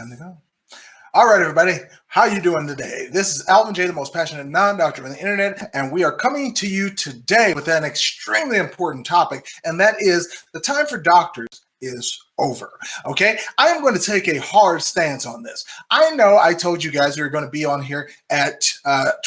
Time to go. All right, everybody. How you doing today? This is Alvin J, the most passionate non-doctor on the internet, and we are coming to you today with an extremely important topic, and that is the time for doctors is over. Okay, I am going to take a hard stance on this. I know I told you guys we were going to be on here at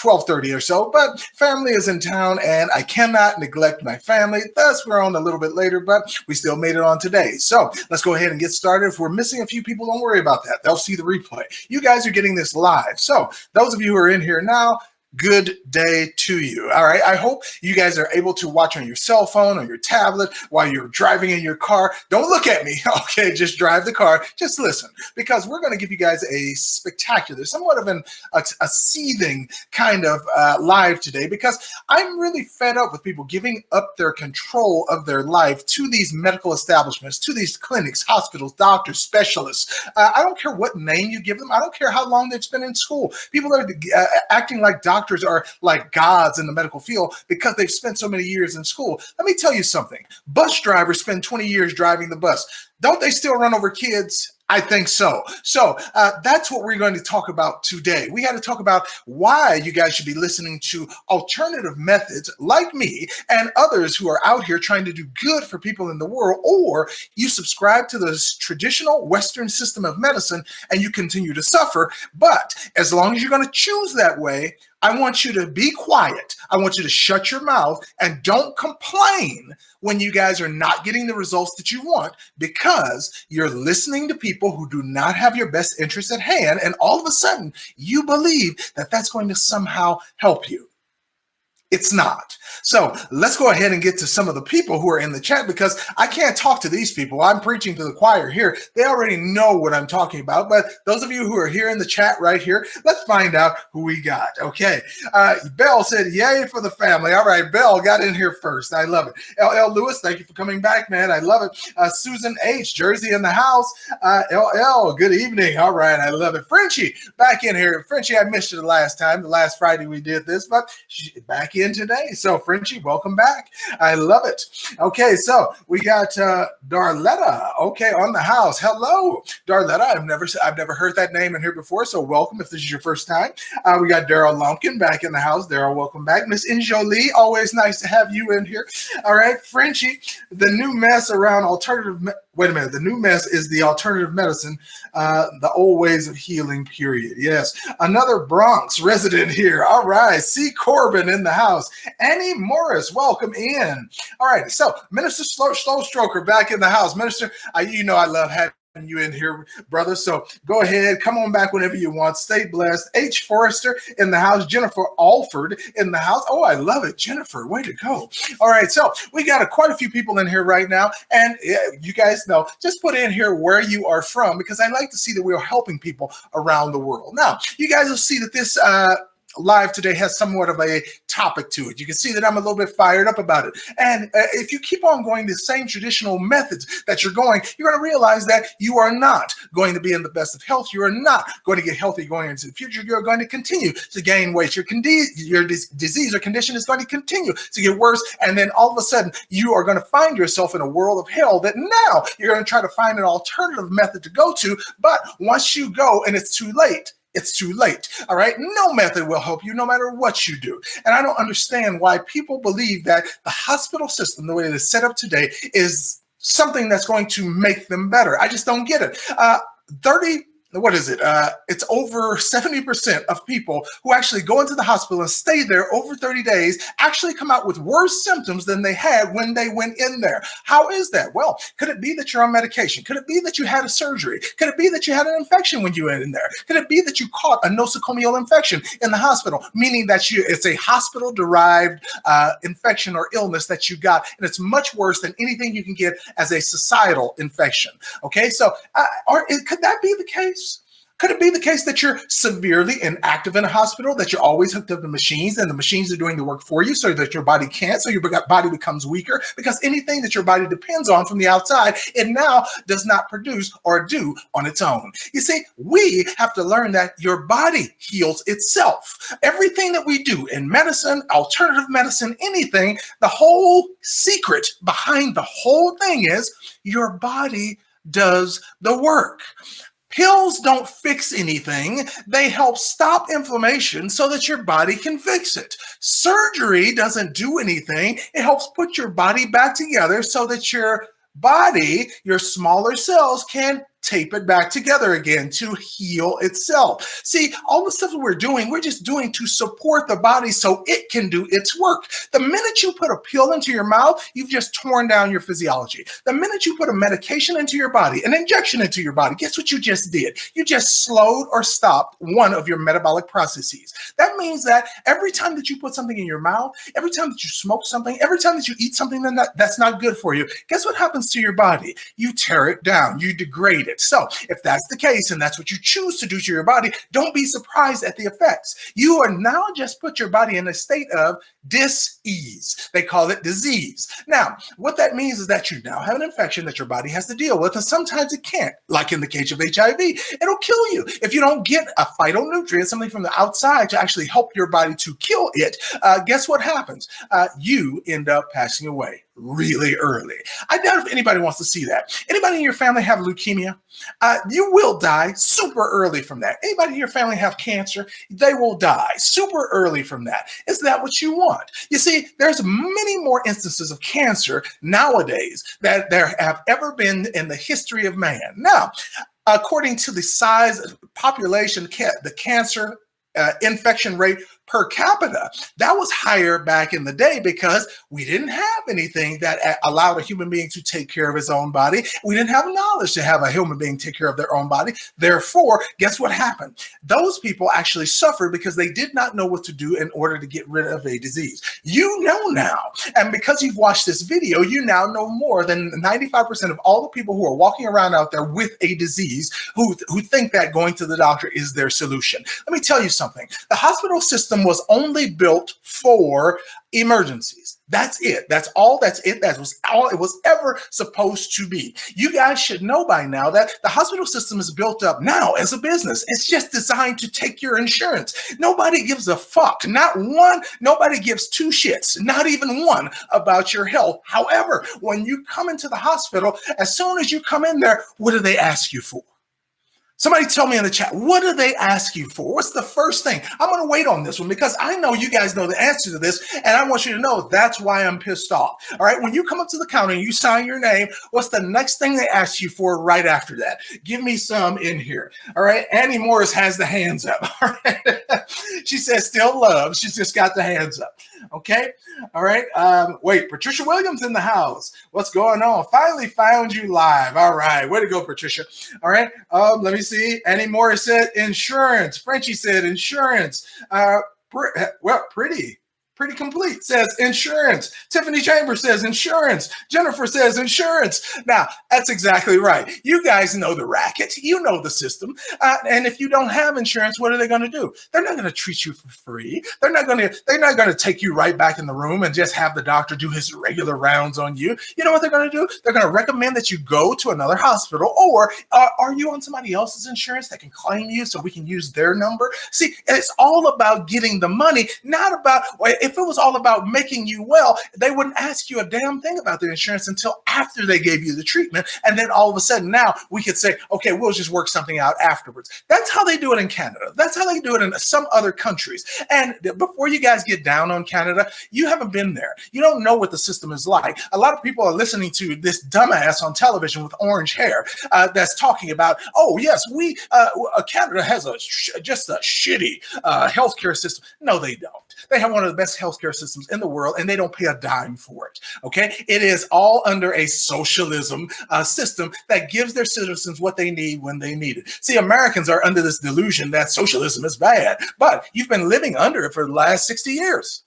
12:30 or so, but family is in town and I cannot neglect my family. Thus, we're on a little bit later, but we still made it on today. So let's go ahead and get started. If we're missing a few people, don't worry about that. They'll see the replay. You guys are getting this live. So those of you who are in here now, good day to you. All right. I hope you guys are able to watch on your cell phone or your tablet while you're driving in your car. Don't look at me. Okay. Just drive the car. Just listen, because we're going to give you guys a spectacular, somewhat of a seething kind of live today, because I'm really fed up with people giving up their control of their life to these medical establishments, to these clinics, hospitals, doctors, specialists. I don't care what name you give them. I don't care how long they've spent in school. People are acting like doctors are like gods in the medical field because they've spent so many years in school. Let me tell you something. Bus drivers spend 20 years driving the bus. Don't they still run over kids? I think so. So that's what we're going to talk about today. We got to talk about why you guys should be listening to alternative methods like me and others who are out here trying to do good for people in the world, or you subscribe to this traditional Western system of medicine and you continue to suffer. But as long as you're going to choose that way, I want you to be quiet. I want you to shut your mouth and don't complain when you guys are not getting the results that you want, because you're listening to people who do not have your best interests at hand. And all of a sudden you believe that that's going to somehow help you. It's not. So let's go ahead and get to some of the people who are in the chat, because I can't talk to these people. I'm preaching to the choir here. They already know what I'm talking about. But those of you who are here in the chat right here, let's find out who we got. Okay. Bell said, yay for the family. All right. Bell got in here first. I love it. LL Lewis, thank you for coming back, man. I love it. Susan H, Jersey in the house. LL, good evening. All right. I love it. Frenchie, back in here. Frenchie, I missed you the last Friday we did this, but back in today. So Frenchie, welcome back. I love it. Okay, so we got Darletta, okay, on the house. Hello, Darletta. I've never heard that name in here before, so welcome if this is your first time. We got Daryl Lumpkin back in the house. Daryl, welcome back. Miss Injolie, always nice to have you in here. All right, Frenchie, the new mess around wait a minute, the new mess is the alternative medicine, the old ways of healing, period. Yes, another Bronx resident here. All right, C. Corbin in the house. Annie Morris, welcome in. All right, so Minister Slow Stroker back in the house. Minister, you know I love having you in here, brother. So go ahead, come on back whenever you want. Stay blessed. H. Forrester in the house. Jennifer Alford in the house. Oh, I love it, Jennifer. Way to go. All right, so we got quite a few people in here right now, and you guys know, just put in here where you are from, because I like to see that we are helping people around the world. Now, you guys will see that this live today has somewhat of a topic to it. You can see that I'm a little bit fired up about it. And if you keep on going the same traditional methods that you're going to realize that you are not going to be in the best of health. You are not going to get healthy going into the future. You're going to continue to gain weight. Your disease or condition is going to continue to get worse. And then all of a sudden you are going to find yourself in a world of hell that now you're going to try to find an alternative method to go to. But once you go and it's too late, it's too late. All right. No method will help you no matter what you do. And I don't understand why people believe that the hospital system, the way it is set up today, is something that's going to make them better. I just don't get it. It's over 70% of people who actually go into the hospital and stay there over 30 days actually come out with worse symptoms than they had when they went in there. How is that? Well, could it be that you're on medication? Could it be that you had a surgery? Could it be that you had an infection when you went in there? Could it be that you caught a nosocomial infection in the hospital, meaning that it's a hospital-derived infection or illness that you got, and it's much worse than anything you can get as a societal infection? Okay, so could that be the case? Could it be the case that you're severely inactive in a hospital, that you're always hooked up to machines and the machines are doing the work for you so that your body can't, so your body becomes weaker? Because anything that your body depends on from the outside, it now does not produce or do on its own. You see, we have to learn that your body heals itself. Everything that we do in medicine, alternative medicine, anything, the whole secret behind the whole thing is your body does the work. Pills don't fix anything. They help stop inflammation so that your body can fix it. Surgery doesn't do anything. It helps put your body back together so that your body, your smaller cells, can tape it back together again to heal itself. See, all the stuff that we're just doing to support the body so it can do its work. The minute you put a pill into your mouth, you've just torn down your physiology. The minute you put a medication into your body, an injection into your body, guess what you just did? You just slowed or stopped one of your metabolic processes. That means that every time that you put something in your mouth, every time that you smoke something, every time that you eat something that's not good for you, guess what happens to your body? You tear it down, you degrade it. So if that's the case and that's what you choose to do to your body, don't be surprised at the effects. You are now just put your body in a state of dis-ease. They call it disease. Now, what that means is that you now have an infection that your body has to deal with, and sometimes it can't. Like in the case of HIV, it'll kill you. If you don't get a phytonutrient, something from the outside to actually help your body to kill it, guess what happens? You end up passing away really early. I doubt if anybody wants to see that. Anybody in your family have leukemia? You will die super early from that. Anybody in your family have cancer? They will die super early from that. Is that what you want? You see, there's many more instances of cancer nowadays that there have ever been in the history of man. Now, according to the size of population, the cancer infection rate per capita, that was higher back in the day because we didn't have anything that allowed a human being to take care of his own body. We didn't have knowledge to have a human being take care of their own body. Therefore, guess what happened? Those people actually suffered because they did not know what to do in order to get rid of a disease. You know now, and because you've watched this video, you now know more than 95% of all the people who are walking around out there with a disease who think that going to the doctor is their solution. Let me tell you something. The hospital system was only built for emergencies. That's it. That's all. That's it. That was all it was ever supposed to be. You guys should know by now that the hospital system is built up now as a business. It's just designed to take your insurance. Nobody gives a fuck. Not one. Nobody gives two shits. Not even one about your health. However, when you come into the hospital, as soon as you come in there, what do they ask you for? Somebody tell me in the chat, what do they ask you for? What's the first thing? I'm going to wait on this one because I know you guys know the answer to this, and I want you to know that's why I'm pissed off. All right, when you come up to the counter and you sign your name, what's the next thing they ask you for right after that? Give me some in here. All right, Annie Morris has the hands up. All right, she says still love. She's just got the hands up. Okay, all right. Wait, Patricia Williams in the house. What's going on? Finally found you live. All right, way to go, Patricia. All right, let me see. Annie Morris said insurance. Frenchie said insurance. Pretty complete says insurance. Tiffany Chambers says insurance. Jennifer says insurance. Now, that's exactly right. You guys know the racket. You know the system. And if you don't have insurance, what are they going to do? They're not going to treat you for free. They're not going to take you right back in the room and just have the doctor do his regular rounds on you. You know what they're going to do? They're going to recommend that you go to another hospital, or are you on somebody else's insurance that can claim you so we can use their number? See, it's all about getting the money, not about, if it was all about making you well, they wouldn't ask you a damn thing about the insurance until after they gave you the treatment. And then all of a sudden now we could say, okay, we'll just work something out afterwards. That's how they do it in Canada. That's how they do it in some other countries. And before you guys get down on Canada, you haven't been there. You don't know what the system is like. A lot of people are listening to this dumbass on television with orange hair that's talking about, oh yes, Canada has just a shitty healthcare system. No, they don't. They have one of the best healthcare systems in the world, and they don't pay a dime for it. Okay, it is all under a socialism system that gives their citizens what they need when they need it. See, Americans are under this delusion that socialism is bad, but you've been living under it for the last 60 years.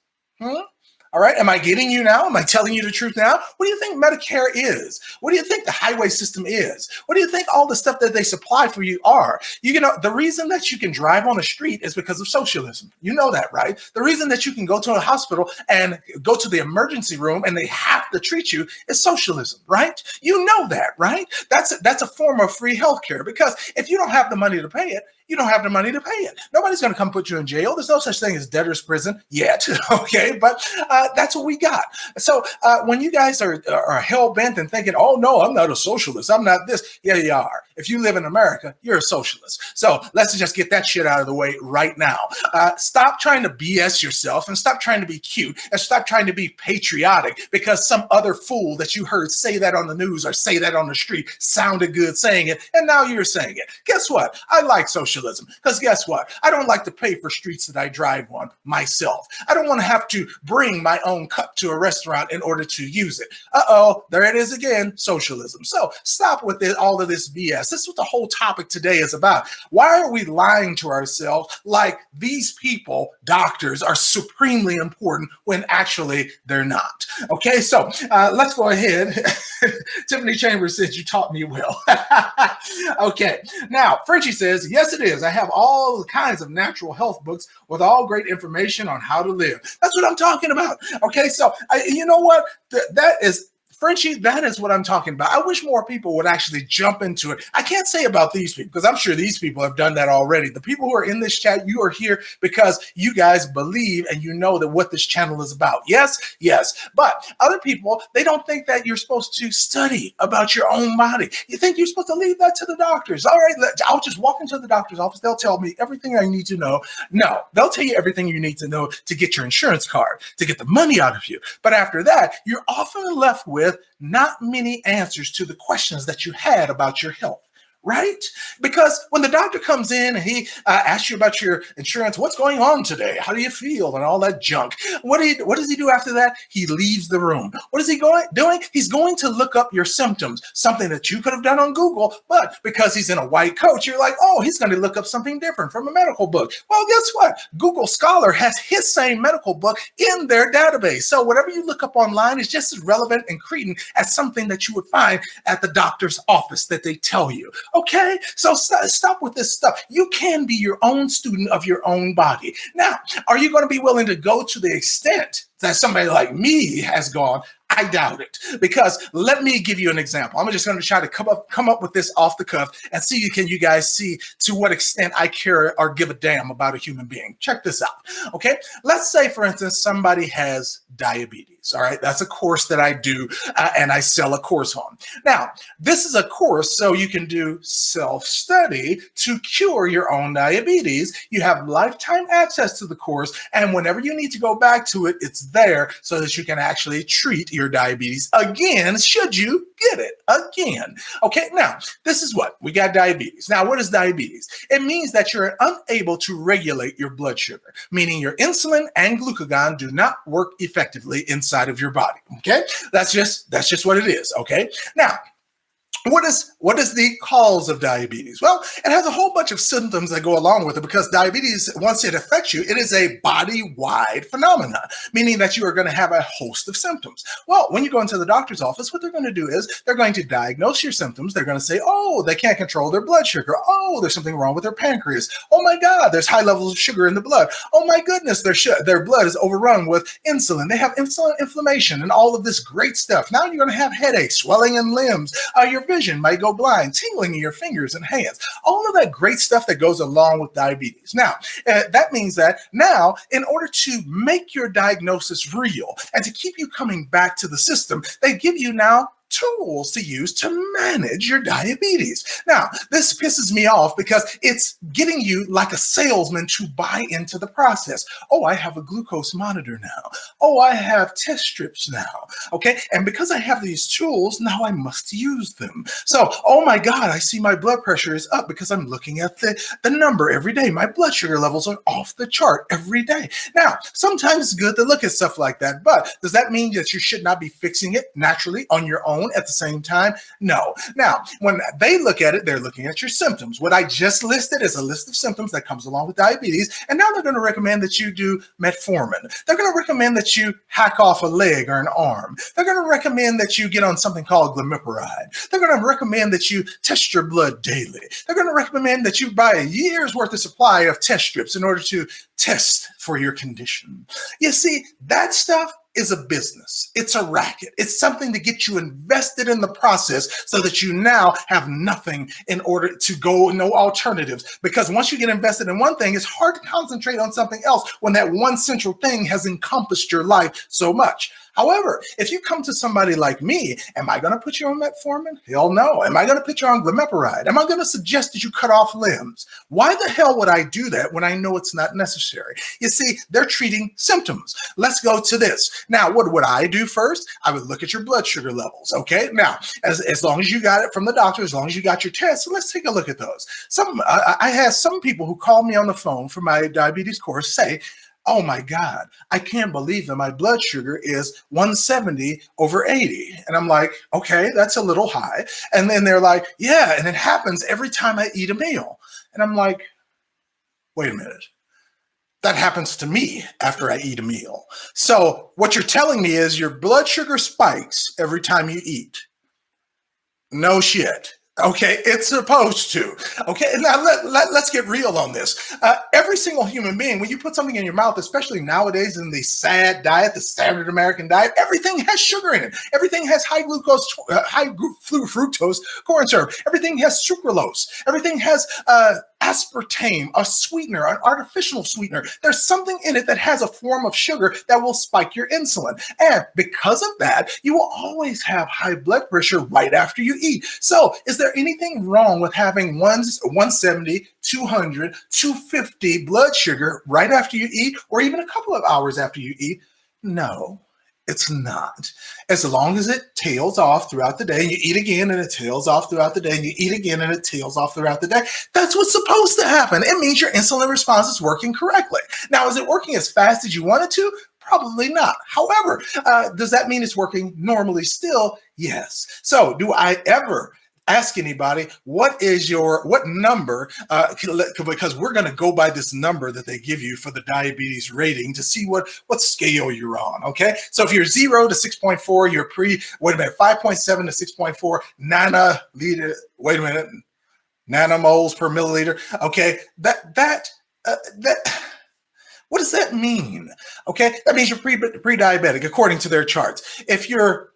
All right. Am I getting you now? Am I telling you the truth now? What do you think Medicare is? What do you think the highway system is? What do you think all the stuff that they supply for you are? You know, the reason that you can drive on the street is because of socialism. You know that, right? The reason that you can go to a hospital and go to the emergency room and they have to treat you is socialism, right? You know that, right? That's a form of free healthcare, because if you don't have the money to pay it, you don't have the money to pay it. Nobody's going to come put you in jail. There's no such thing as debtor's prison yet, okay? But that's what we got. So when you guys are hell-bent and thinking, oh, no, I'm not a socialist, I'm not this. Yeah, you are. If you live in America, you're a socialist. So let's just get that shit out of the way right now. Stop trying to BS yourself and stop trying to be cute and stop trying to be patriotic because some other fool that you heard say that on the news or say that on the street sounded good saying it, and now you're saying it. Guess what? I like socialism because guess what? I don't like to pay for streets that I drive on myself. I don't want to have to bring my own cup to a restaurant in order to use it. Uh-oh, there it is again, socialism. So stop with all of this BS. This is what the whole topic today is about. Why are we lying to ourselves like these people, doctors, are supremely important when actually they're not? Okay, so let's go ahead. Tiffany Chambers says, you taught me well. Okay, now Frenchie says, yes, it is. I have all kinds of natural health books with all great information on how to live. That's what I'm talking about. Okay, so you know what? That is Frenchie, that is what I'm talking about. I wish more people would actually jump into it. I can't say about these people because I'm sure these people have done that already. The people who are in this chat, you are here because you guys believe and you know that what this channel is about. Yes, yes. But other people, they don't think that you're supposed to study about your own body. You think you're supposed to leave that to the doctors. All right, I'll just walk into the doctor's office. They'll tell me everything I need to know. No, they'll tell you everything you need to know to get your insurance card, to get the money out of you. But after that, you're often left with not many answers to the questions that you had about your health. Right? Because when the doctor comes in and he asks you about your insurance, what's going on today? How do you feel? And all that junk. What does he do after that? He leaves the room. What is he doing? He's going to look up your symptoms, something that you could have done on Google, but because he's in a white coat, you're like, oh, he's going to look up something different from a medical book. Well, guess what? Google Scholar has his same medical book in their database. So whatever you look up online is just as relevant and cretin as something that you would find at the doctor's office that they tell you. Okay, so stop with this stuff. You can be your own student of your own body. Now, are you going to be willing to go to the extent that somebody like me has gone? I doubt it, because let me give you an example. I'm just going to try to come up with this off the cuff and see, can you guys see to what extent I care or give a damn about a human being? Check this out. Okay, let's say, for instance, somebody has diabetes. All right, that's a course that I do and I sell a course on. Now, this is a course so you can do self-study to cure your own diabetes. You have lifetime access to the course, and whenever you need to go back to it, it's there so that you can actually treat your diabetes again, should you get it again. Okay, now, this is what we got: diabetes. Now, what is diabetes? It means that you're unable to regulate your blood sugar, meaning your insulin and glucagon do not work effectively inside of your body. Okay, that's just what it is. Okay, now, what is the cause of diabetes? Well, it has a whole bunch of symptoms that go along with it, because diabetes, once it affects you, it is a body-wide phenomenon, meaning that you are going to have a host of symptoms. Well, when you go into the doctor's office, what they're going to do is they're going to diagnose your symptoms. They're going to say, oh, they can't control their blood sugar. Oh, there's something wrong with their pancreas. Oh my God, there's high levels of sugar in the blood. Oh my goodness, their blood is overrun with insulin. They have insulin inflammation and all of this great stuff. Now you're going to have headaches, swelling in limbs. Your vision might go blind, tingling in your fingers and hands, all of that great stuff that goes along with diabetes. Now, that means that now, in order to make your diagnosis real and to keep you coming back to the system, they give you now tools to use to manage your diabetes. Now, this pisses me off because it's getting you like a salesman to buy into the process. Oh, I have a glucose monitor now. Oh, I have test strips now. Okay, and because I have these tools, now I must use them. So, oh my God, I see my blood pressure is up because I'm looking at the number every day. My blood sugar levels are off the chart every day. Now, sometimes it's good to look at stuff like that, but does that mean that you should not be fixing it naturally on your own at the same time? No. Now, when they look at it, they're looking at your symptoms. What I just listed is a list of symptoms that comes along with diabetes, and now they're going to recommend that you do metformin. They're going to recommend that you hack off a leg or an arm. They're going to recommend that you get on something called glimepiride. They're going to recommend that you test your blood daily. They're going to recommend that you buy a year's worth of supply of test strips in order to test for your condition. You see, that stuff is a business. It's a racket. It's something to get you invested in the process so that you now have nothing in order to go, no alternatives. Because once you get invested in one thing, it's hard to concentrate on something else when that one central thing has encompassed your life so much. However, if you come to somebody like me, am I going to put you on metformin? Hell no. Am I going to put you on glimepiride? Am I going to suggest that you cut off limbs? Why the hell would I do that when I know it's not necessary? You see, they're treating symptoms. Let's go to this. Now, what would I do first? I would look at your blood sugar levels, okay? Now, as long as you got it from the doctor, as long as you got your tests, so let's take a look at those. I had some people who called me on the phone for my diabetes course say, oh my God, I can't believe that my blood sugar is 170/80. And I'm like, okay, that's a little high. And then they're like, yeah, and it happens every time I eat a meal. And I'm like, wait a minute. That happens to me after I eat a meal. So what you're telling me is your blood sugar spikes every time you eat. No shit. Okay, it's supposed to. Okay, now let's get real on this. Every single human being, when you put something in your mouth, especially nowadays in the SAD diet, the standard American diet, everything has sugar in it. Everything has high fructose corn syrup. Everything has sucralose. Everything has aspartame, a sweetener, an artificial sweetener. There's something in it that has a form of sugar that will spike your insulin. And because of that, you will always have high blood pressure right after you eat. So is there anything wrong with having 170, 200, 250 blood sugar right after you eat, or even a couple of hours after you eat? No. It's not. As long as it tails off throughout the day, and you eat again and it tails off throughout the day, and you eat again and it tails off throughout the day, that's what's supposed to happen. It means your insulin response is working correctly. Now, is it working as fast as you want it to? Probably not. However, does that mean it's working normally still? Yes. So do I ever ask anybody, what number, because we're going to go by this number that they give you for the diabetes rating to see what scale you're on, okay? So if you're 0 to 6.4, you're 5.7 to 6.4 nanomoles per milliliter, okay? What does that mean? Okay, that means you're pre-diabetic according to their charts. If you're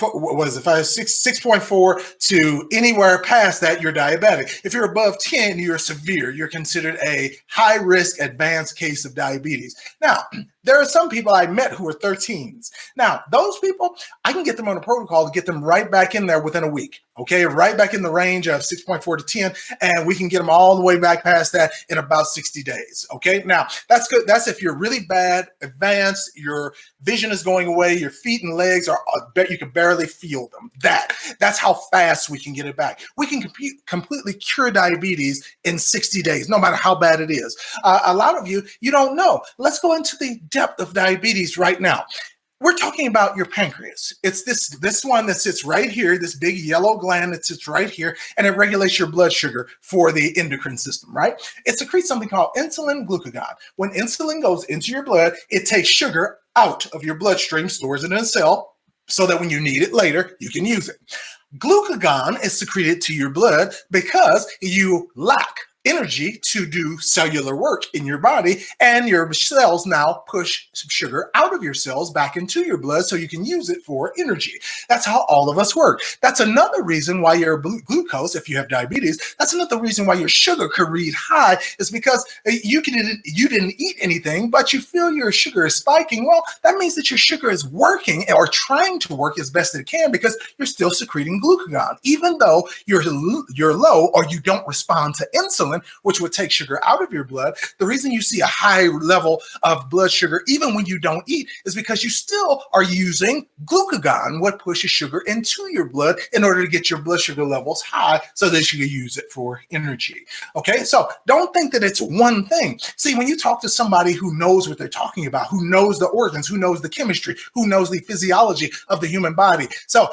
6.4 to anywhere past that, you're diabetic. If you're above 10, you're severe. You're considered a high risk advanced case of diabetes. Now, there are some people I met who are 13s. Now, those people, I can get them on a protocol to get them right back in there within a week. Okay, right back in the range of 6.4 to 10, and we can get them all the way back past that in about 60 days. Okay, now that's good. That's if you're really bad, advanced, your vision is going away, your feet and legs are, you can barely feel them. That's how fast we can get it back. We can completely cure diabetes in 60 days, no matter how bad it is. A lot of you don't know. Let's go into the depth of diabetes right now. We're talking about your pancreas. It's this one that sits right here, this big yellow gland that sits right here, and it regulates your blood sugar for the endocrine system, right? It secretes something called insulin glucagon. When insulin goes into your blood, it takes sugar out of your bloodstream, stores it in a cell, so that when you need it later, you can use it. Glucagon is secreted to your blood because you lack energy to do cellular work in your body, and your cells now push some sugar out of your cells back into your blood so you can use it for energy. That's how all of us work. That's another reason why your glucose, if you have diabetes, that's another reason why your sugar could read high, is because you didn't eat anything, but you feel your sugar is spiking. Well, that means that your sugar is working or trying to work as best it can because you're still secreting glucagon. Even though you're low or you don't respond to insulin, which would take sugar out of your blood, the reason you see a high level of blood sugar even when you don't eat is because you still are using glucagon, what pushes sugar into your blood in order to get your blood sugar levels high so that you can use it for energy. Okay, so don't think that it's one thing. See, when you talk to somebody who knows what they're talking about, who knows the organs, who knows the chemistry, who knows the physiology of the human body. So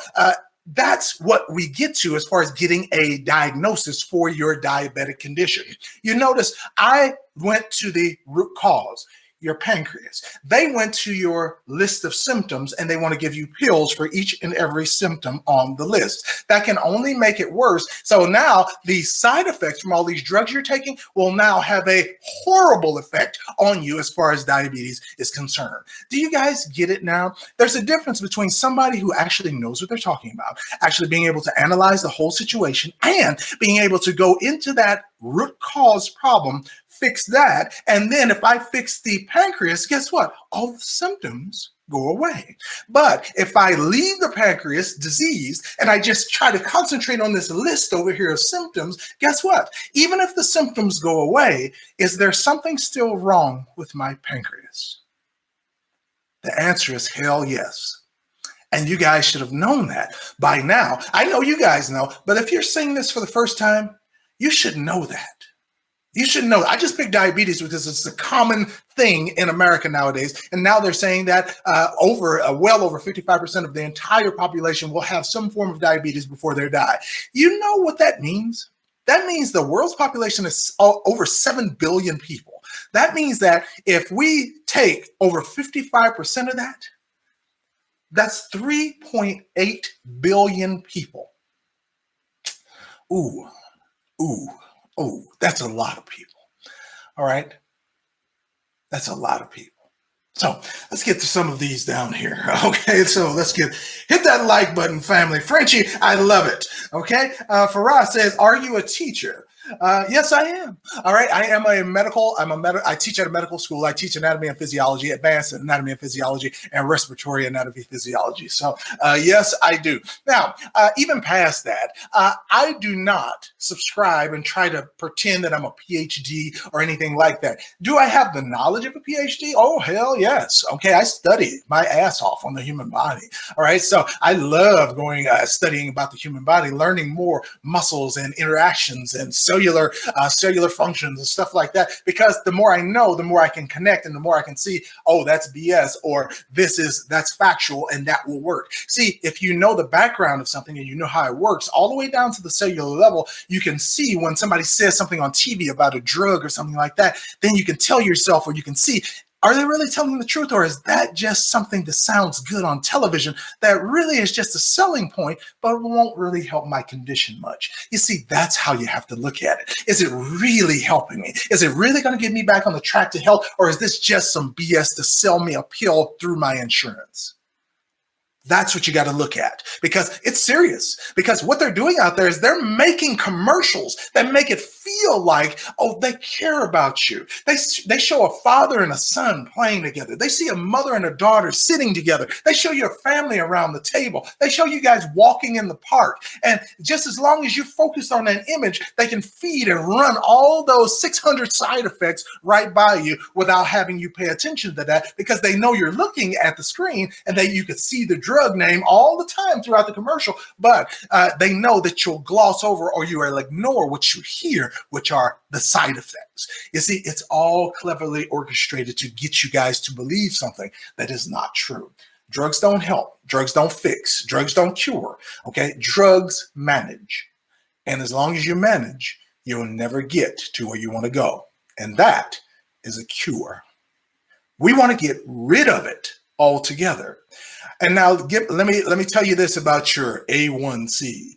that's what we get to as far as getting a diagnosis for your diabetic condition. You notice I went to the root cause. your pancreas. They went to your list of symptoms and they want to give you pills for each and every symptom on the list. That can only make it worse. So now the side effects from all these drugs you're taking will now have a horrible effect on you as far as diabetes is concerned. Do you guys get it now? There's a difference between somebody who actually knows what they're talking about, actually being able to analyze the whole situation and being able to go into that root cause problem, fix that. And then if I fix the pancreas, guess what? All the symptoms go away. But if I leave the pancreas diseased and I just try to concentrate on this list over here of symptoms, guess what? Even if the symptoms go away, is there something still wrong with my pancreas? The answer is hell yes. And you guys should have known that by now. I know you guys know, but if you're seeing this for the first time, you should know that. You should know. I just picked diabetes because it's a common thing in America nowadays. And now they're saying that well over 55% of the entire population will have some form of diabetes before they die. You know what that means? That means the world's population is over 7 billion people. That means that if we take over 55% of that, that's 3.8 billion people. Ooh, that's a lot of people. All right. That's a lot of people. So let's get to some of these down here. Okay, so hit that like button, family. Frenchie, I love it. Okay, Faraz says, are you a teacher? Yes, I am. All right. I teach at a medical school. I teach anatomy and physiology, advanced anatomy and physiology, and respiratory anatomy physiology. So yes, I do. Now, even past that, I do not subscribe and try to pretend that I'm a PhD or anything like that. Do I have the knowledge of a PhD? Oh, hell yes. Okay. I study my ass off on the human body. All right. So I love going, studying about the human body, learning more muscles and interactions and cellular functions and stuff like that, because the more I know, the more I can connect and the more I can see, oh, that's BS, or that's factual and that will work. See, if you know the background of something and you know how it works all the way down to the cellular level, you can see when somebody says something on TV about a drug or something like that, then you can tell yourself, or you can see, are they really telling the truth, or is that just something that sounds good on television that really is just a selling point, but won't really help my condition much? You see, that's how you have to look at it. Is it really helping me? Is it really going to get me back on the track to health, or is this just some BS to sell me a pill through my insurance? That's what you got to look at, because it's serious. Because what they're doing out there is they're making commercials that make it feel like, oh, they care about you. They show a father and a son playing together. They see a mother and a daughter sitting together. They show your family around the table. They show you guys walking in the park. And just as long as you focus on that image, they can feed and run all those 600 side effects right by you without having you pay attention to that, because they know you're looking at the screen and that you could see the drug name all the time throughout the commercial, but they know that you'll gloss over or you will ignore what you hear, which are the side effects. You see, it's all cleverly orchestrated to get you guys to believe something that is not true. Drugs don't help. Drugs don't fix. Drugs don't cure. Okay? Drugs manage. And as long as you manage, you'll never get to where you want to go. And that is a cure. We want to get rid of it altogether. And now let me tell you this about your A1C.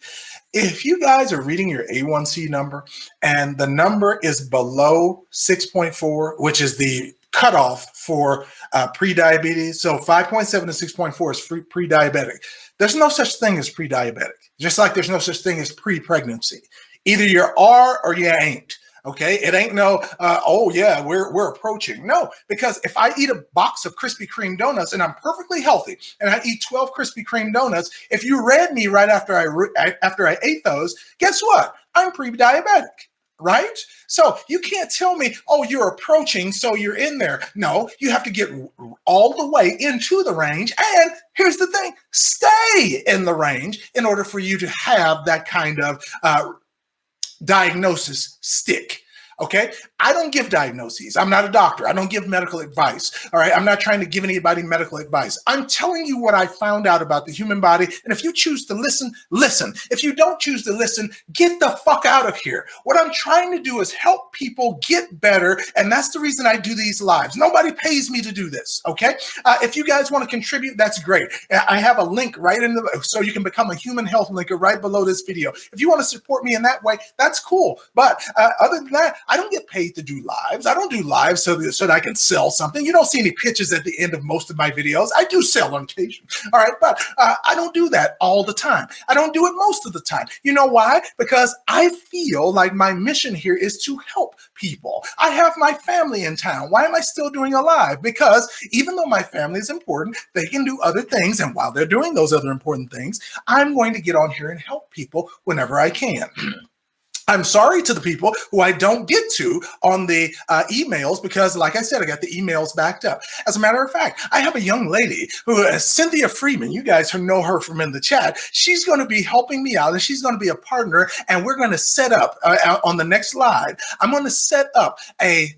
If you guys are reading your A1C number and the number is below 6.4, which is the cutoff for pre-diabetes, so 5.7 to 6.4 is pre-diabetic. There's no such thing as pre-diabetic, just like there's no such thing as pre-pregnancy. Either you are or you ain't. Okay, it ain't no, oh yeah, we're approaching. No, because if I eat a box of Krispy Kreme donuts and I'm perfectly healthy, and I eat 12 Krispy Kreme donuts, if you read me right after I ate those, guess what? I'm pre-diabetic, right? So you can't tell me, oh, you're approaching, so you're in there. No, you have to get all the way into the range. And here's the thing, stay in the range in order for you to have that kind of diagnosis stick. Okay. I don't give diagnoses. I'm not a doctor. I don't give medical advice. All right. I'm not trying to give anybody medical advice. I'm telling you what I found out about the human body. And if you choose to listen, listen. If you don't choose to listen, get the fuck out of here. What I'm trying to do is help people get better. And that's the reason I do these lives. Nobody pays me to do this. Okay. If you guys want to contribute, that's great. I have a link right in the, so you can become a human health linker right below this video. If you want to support me in that way, that's cool. But other than that, I don't get paid to do lives. I don't do lives so that I can sell something. You don't see any pitches at the end of most of my videos. I do sell on occasion. All right. But I don't do that all the time. I don't do it most of the time. You know why? Because I feel like my mission here is to help people. I have my family in town. Why am I still doing a live? Because even though my family is important, they can do other things. And while they're doing those other important things, I'm going to get on here and help people whenever I can. I'm sorry to the people who I don't get to on the emails because, like I said, I got the emails backed up. As a matter of fact, I have a young lady who is Cynthia Freeman. You guys who know her from in the chat. She's going to be helping me out, and she's going to be a partner, and we're going to set up on the next live. I'm going to set up a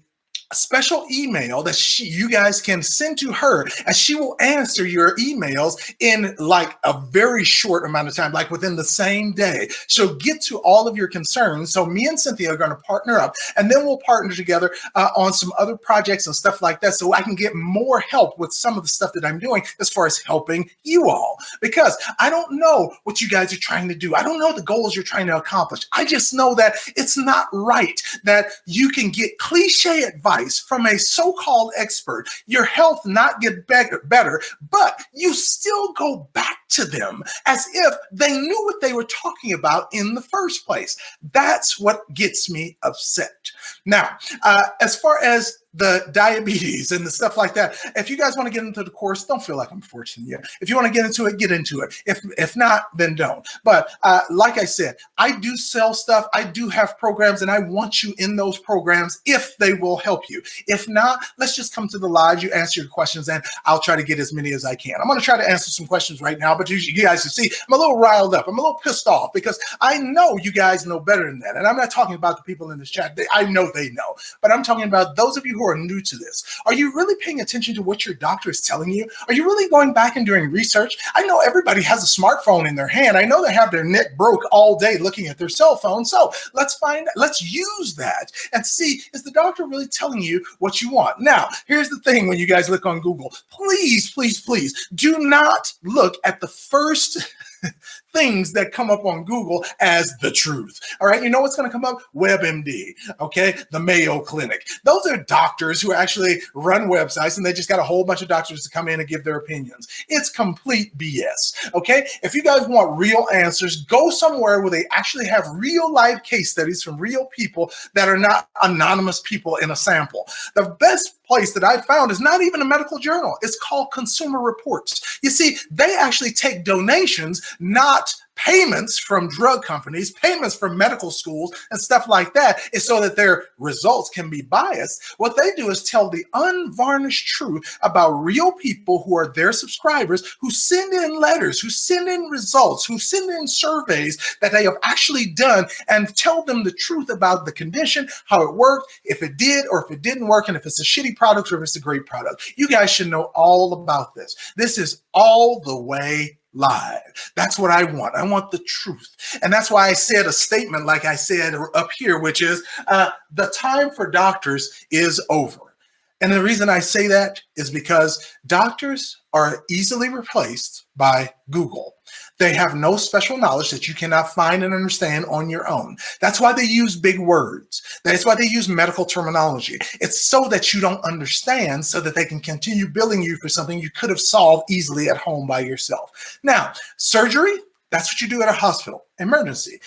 special email that you guys can send to her, and she will answer your emails in like a very short amount of time, like within the same day. She'll get to all of your concerns. So me and Cynthia are going to partner up, and then we'll partner together on some other projects and stuff like that, so I can get more help with some of the stuff that I'm doing as far as helping you all, because I don't know what you guys are trying to do. I don't know the goals you're trying to accomplish. I just know that it's not right that you can get cliche advice from a so-called expert, your health not get better, but you still go back to them as if they knew what they were talking about in the first place. That's what gets me upset. Now, as far as the diabetes and the stuff like that, if you guys want to get into the course, don't feel like I'm forcing you. If you want to get into it, get into it. If not, then don't. But like I said, I do sell stuff. I do have programs, and I want you in those programs if they will help you. If not, let's just come to the live. You answer your questions, and I'll try to get as many as I can. I'm going to try to answer some questions right now, but you guys can see I'm a little riled up. I'm a little pissed off because I know you guys know better than that. And I'm not talking about the people in this chat. I know they know, but I'm talking about those of you who are new to this. Are you really paying attention to what your doctor is telling you? Are you really going back and doing research? I know everybody has a smartphone in their hand. I know they have their neck broke all day looking at their cell phone. So let's use that and see, is the doctor really telling you what you want? Now, here's the thing when you guys look on Google, please, please, please do not look at the first things that come up on Google as the truth. All right. You know what's going to come up? WebMD. Okay. The Mayo Clinic. Those are doctors who actually run websites, and they just got a whole bunch of doctors to come in and give their opinions. It's complete BS. Okay. If you guys want real answers, go somewhere where they actually have real life case studies from real people that are not anonymous people in a sample. The best place that I found is not even a medical journal. It's called Consumer Reports. You see, they actually take donations, not payments from drug companies, payments from medical schools and stuff like that, is so that their results can be biased. What they do is tell the unvarnished truth about real people who are their subscribers, who send in letters, who send in results, who send in surveys that they have actually done, and tell them the truth about the condition, how it worked, if it did or if it didn't work, and if it's a shitty product or if it's a great product. You guys should know all about this. This is all the way live. That's what I want. I want the truth. And that's why I said a statement like I said up here, which is the time for doctors is over. And the reason I say that is because doctors are easily replaced by Google. They have no special knowledge that you cannot find and understand on your own. That's why they use big words. That's why they use medical terminology. It's so that you don't understand, so that they can continue billing you for something you could have solved easily at home by yourself. Now, surgery, that's what you do at a hospital. Emergency.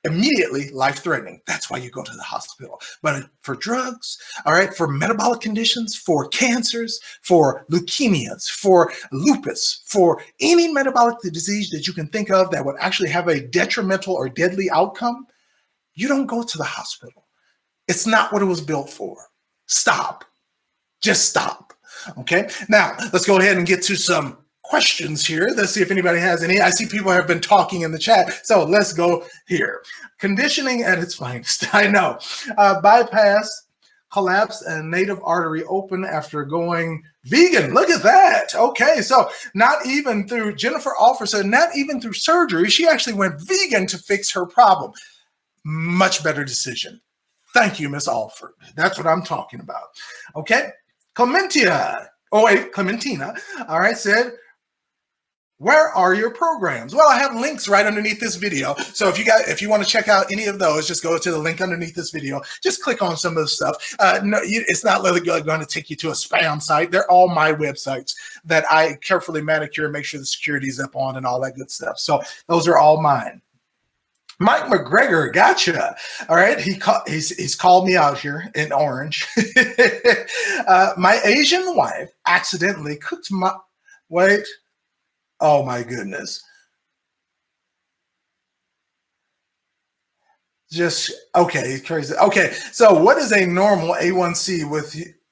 Immediately life-threatening. That's why you go to the hospital. But for drugs, all right, for metabolic conditions, for cancers, for leukemias, for lupus, for any metabolic disease that you can think of that would actually have a detrimental or deadly outcome, you don't go to the hospital. It's not what it was built for. Stop. Just stop. Okay. Now, let's go ahead and get to some questions here. Let's see if anybody has any. I see people have been talking in the chat, so let's go here. Conditioning at its finest. I know. Bypass collapsed and native artery open after going vegan. Look at that. Okay, so not even through, Jennifer Alford said, not even through surgery, she actually went vegan to fix her problem. Much better decision. Thank you, Miss Alford. That's what I'm talking about. Okay, Clementina, all right, said, where are your programs? Well, I have links right underneath this video. So if you want to check out any of those, just go to the link underneath this video. Just click on some of the stuff. No, it's not really going to take you to a spam site. They're all my websites that I carefully manicure and make sure the security is up on and all that good stuff. So those are all mine. Mike McGregor, gotcha. All right, he's called me out here in orange. My Asian wife accidentally cooked my, wait. Oh my goodness. Just, okay, crazy. Okay, so what is a normal A1C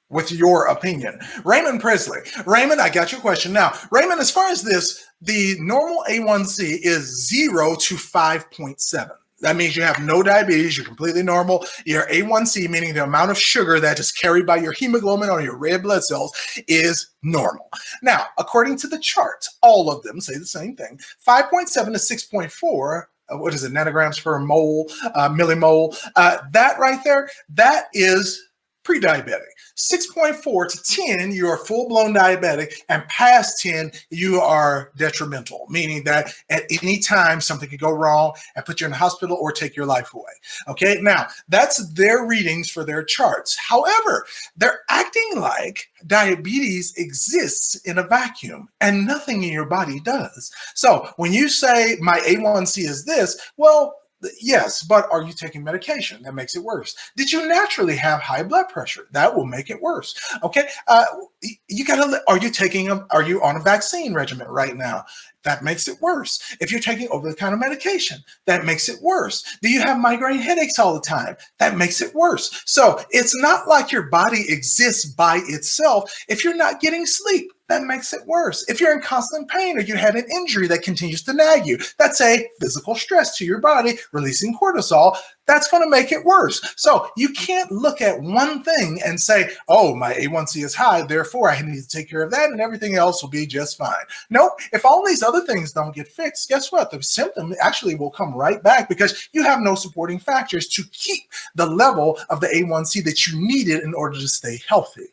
with your opinion? Raymond Presley. Raymond, I got your question. Now, Raymond, as far as this, the normal A1C is 0 to 5.7. That means you have no diabetes, you're completely normal. Your A1C, meaning the amount of sugar that is carried by your hemoglobin or your red blood cells, is normal. Now, according to the charts, all of them say the same thing. 5.7 to 6.4, what is it, nanograms per mole, millimole, that right there, that is pre-diabetic. 6.4 to 10, you are full-blown diabetic, and past 10, you are detrimental, meaning that at any time something could go wrong and put you in the hospital or take your life away. Okay, now that's their readings for their charts. However, they're acting like diabetes exists in a vacuum and nothing in your body does. So when you say my A1C is this, well, yes, but are you taking medication? That makes it worse. Did you naturally have high blood pressure? That will make it worse. Okay, you gotta. Are you on a vaccine regimen right now? That makes it worse. If you're taking over-the-counter medication, that makes it worse. Do you have migraine headaches all the time? That makes it worse. So it's not like your body exists by itself. If you're not getting sleep, that makes it worse. If you're in constant pain or you had an injury that continues to nag you, that's a physical stress to your body, releasing cortisol. That's going to make it worse. So you can't look at one thing and say, oh, my A1C is high, therefore I need to take care of that and everything else will be just fine. Nope. If all these other things don't get fixed, guess what? The symptom actually will come right back because you have no supporting factors to keep the level of the A1C that you needed in order to stay healthy.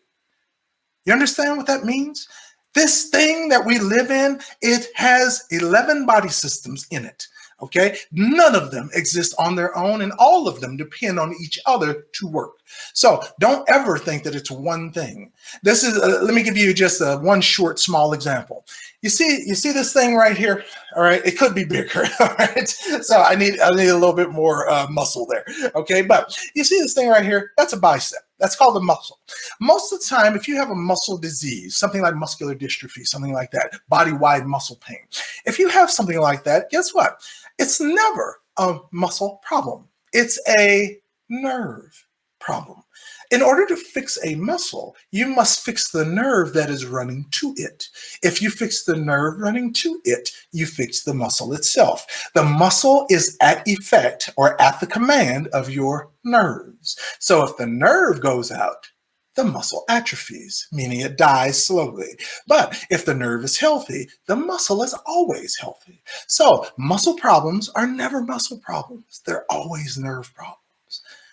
You understand what that means? This thing that we live in, it has 11 body systems in it. Okay, none of them exist on their own and all of them depend on each other to work. So don't ever think that it's one thing. This is, let me give you just one short, small example. You see this thing right here? All right, it could be bigger. All right, so I need a little bit more muscle there. Okay, but you see this thing right here? That's a bicep. That's called a muscle. Most of the time, if you have a muscle disease, something like muscular dystrophy, something like that, body-wide muscle pain, if you have something like that, guess what? It's never a muscle problem. It's a nerve problem. In order to fix a muscle, you must fix the nerve that is running to it. If you fix the nerve running to it, you fix the muscle itself. The muscle is at effect or at the command of your nerves. So if the nerve goes out, the muscle atrophies, meaning it dies slowly. But if the nerve is healthy, the muscle is always healthy. So muscle problems are never muscle problems. They're always nerve problems.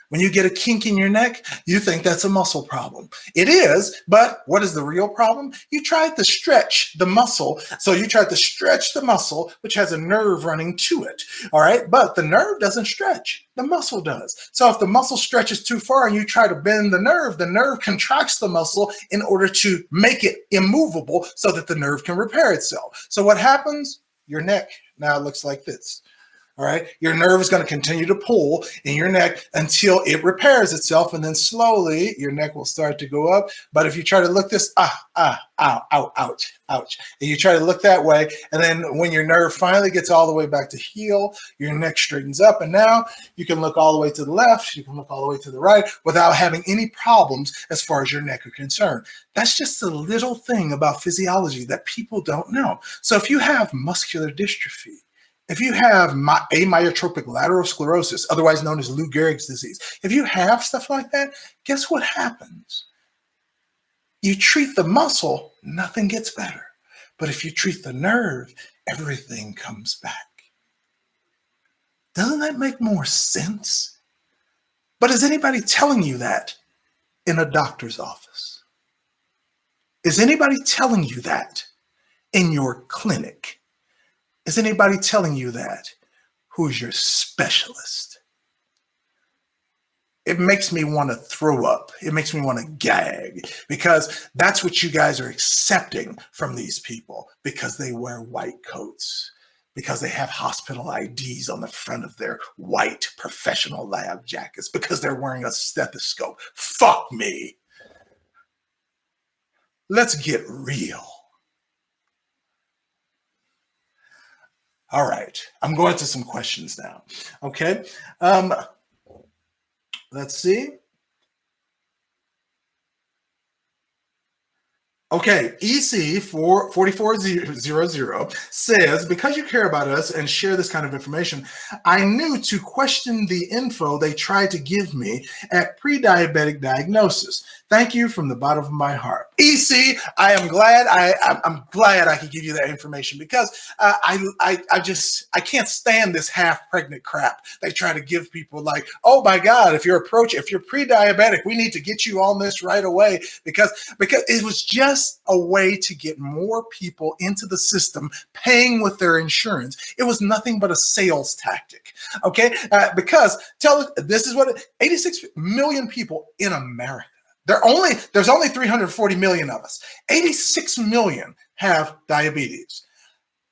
When you get a kink in your neck, you think that's a muscle problem. It is, but what is the real problem? You tried to stretch the muscle. So you tried to stretch the muscle, which has a nerve running to it. All right, but the nerve doesn't stretch. The muscle does. So if the muscle stretches too far and you try to bend the nerve contracts the muscle in order to make it immovable so that the nerve can repair itself. So what happens? Your neck now looks like this. All right, your nerve is going to continue to pull in your neck until it repairs itself, and then slowly your neck will start to go up. But if you try to look this, ouch, and you try to look that way, and then when your nerve finally gets all the way back to heel, your neck straightens up, and now you can look all the way to the left, you can look all the way to the right without having any problems as far as your neck are concerned. That's just a little thing about physiology that people don't know. So if you have muscular dystrophy, if you have amyotrophic lateral sclerosis, otherwise known as Lou Gehrig's disease, if you have stuff like that, guess what happens? You treat the muscle, nothing gets better. But if you treat the nerve, everything comes back. Doesn't that make more sense? But is anybody telling you that in a doctor's office? Is anybody telling you that in your clinic? Is anybody telling you that? Who's your specialist? It makes me want to throw up. It makes me want to gag, because that's what you guys are accepting from these people, because they wear white coats, because they have hospital IDs on the front of their white professional lab jackets, because they're wearing a stethoscope. Fuck me. Let's get real. All right, I'm going to some questions now. Okay, let's see. Okay, EC4400 says, because you care about us and share this kind of information, I knew to question the info they tried to give me at pre-diabetic diagnosis. Thank you from the bottom of my heart. EC, I am glad I'm glad I could give you that information, because I can't stand this half-pregnant crap they try to give people, like, oh my God, if you're pre-diabetic, we need to get you on this right away, because it was just a way to get more people into the system paying with their insurance. It was nothing but a sales tactic. Okay, because this is what 86 million people in America. There's only 340 million of us. 86 million have diabetes.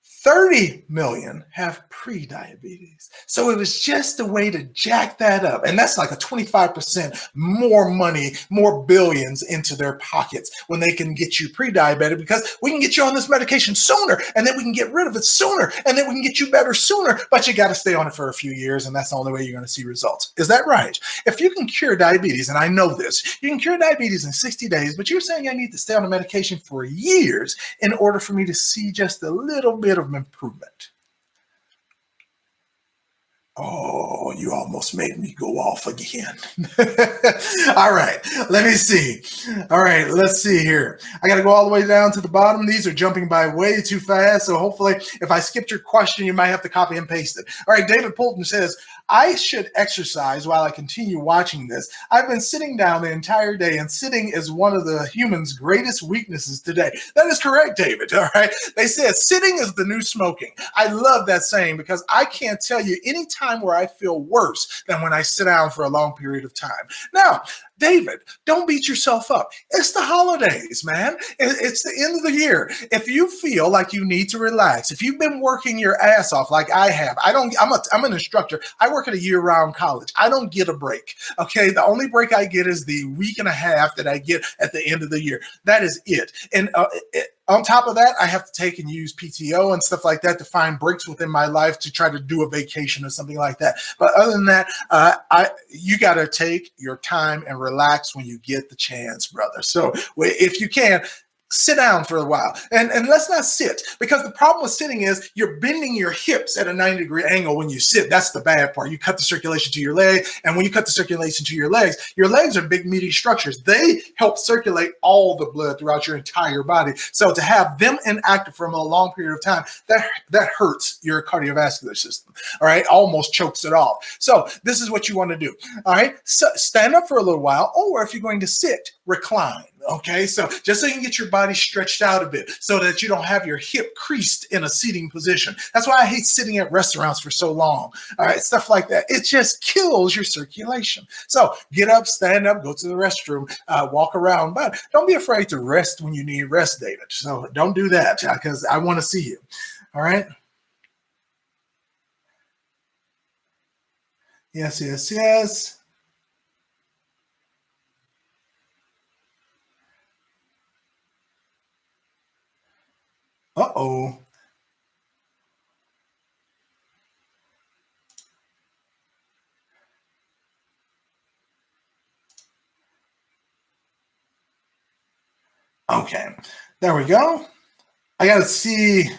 30 million have pre-diabetes. So it was just a way to jack that up. And that's like a 25% more money, more billions into their pockets when they can get you pre-diabetic, because we can get you on this medication sooner, and then we can get rid of it sooner, and then we can get you better sooner, but you got to stay on it for a few years, and that's the only way you're going to see results. Is that right? If you can cure diabetes, and I know this, you can cure diabetes in 60 days, but you're saying I need to stay on the medication for years in order for me to see just a little bit of improvement. Oh, you almost made me go off again. All right, let me see. All right, let's see here. I got to go all the way down to the bottom. These are jumping by way too fast, so hopefully if I skipped your question, you might have to copy and paste it. All right, David Poulton says, I should exercise while I continue watching this. I've been sitting down the entire day, and sitting is one of the human's greatest weaknesses today. That is correct, David. All right. They said sitting is the new smoking. I love that saying, because I can't tell you any time where I feel worse than when I sit down for a long period of time. Now, David, don't beat yourself up. It's the holidays, man. It's the end of the year. If you feel like you need to relax, if you've been working your ass off like I have, I'm an instructor. I work at a year-round college. I don't get a break. Okay, the only break I get is the week and a half that I get at the end of the year. That is it. And on top of that, I have to take and use PTO and stuff like that to find breaks within my life to try to do a vacation or something like that. But other than that, you got to take your time and relax when you get the chance, brother. So if you can, sit down for a while, and let's not sit, because the problem with sitting is you're bending your hips at a 90-degree angle when you sit. That's the bad part. You cut the circulation to your leg, and when you cut the circulation to your legs are big meaty structures. They help circulate all the blood throughout your entire body. So to have them inactive for a long period of time, that hurts your cardiovascular system. All right, almost chokes it off. So this is what you want to do. All right, so stand up for a little while, or if you're going to sit, recline. Okay, so just so you can get your body stretched out a bit so that you don't have your hip creased in a seating position. That's why I hate sitting at restaurants for so long. All right, stuff like that. It just kills your circulation. So get up, stand up, go to the restroom, walk around, but don't be afraid to rest when you need rest, David. So don't do that, because I want to see you. All right. Yes, yes, yes. Uh-oh. Okay, there we go. I got to see.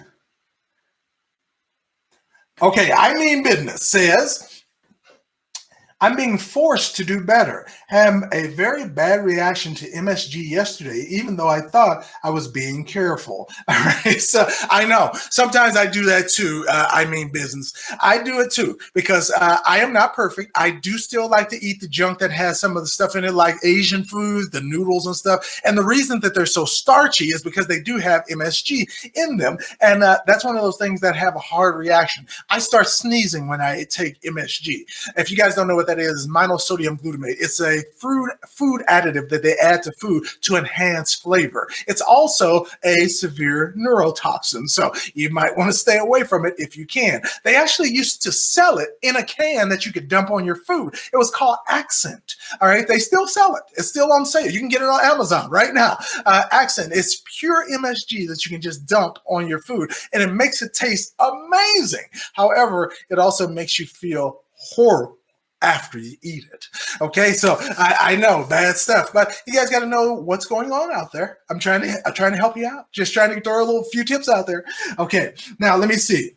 Okay, I mean business says, I'm being forced to do better. Had a very bad reaction to MSG yesterday, even though I thought I was being careful. All right. So I know sometimes I do that too. I mean business. I do it too because I am not perfect. I do still like to eat the junk that has some of the stuff in it, like Asian foods, the noodles and stuff. And the reason that they're so starchy is because they do have MSG in them. And that's one of those things that have a hard reaction. I start sneezing when I take MSG. If you guys don't know what that is monosodium glutamate. It's a food additive that they add to food to enhance flavor. It's also a severe neurotoxin, so you might want to stay away from it if you can. They actually used to sell it in a can that you could dump on your food. It was called Accent. All right, they still sell it. It's still on sale. You can get it on Amazon right now. Accent. It's pure MSG that you can just dump on your food, and it makes it taste amazing. However, it also makes you feel horrible after you eat it. Okay, so I know bad stuff, but you guys got to know what's going on out there. I'm trying to help you out. Just trying to throw a little few tips out there. Okay, now let me see.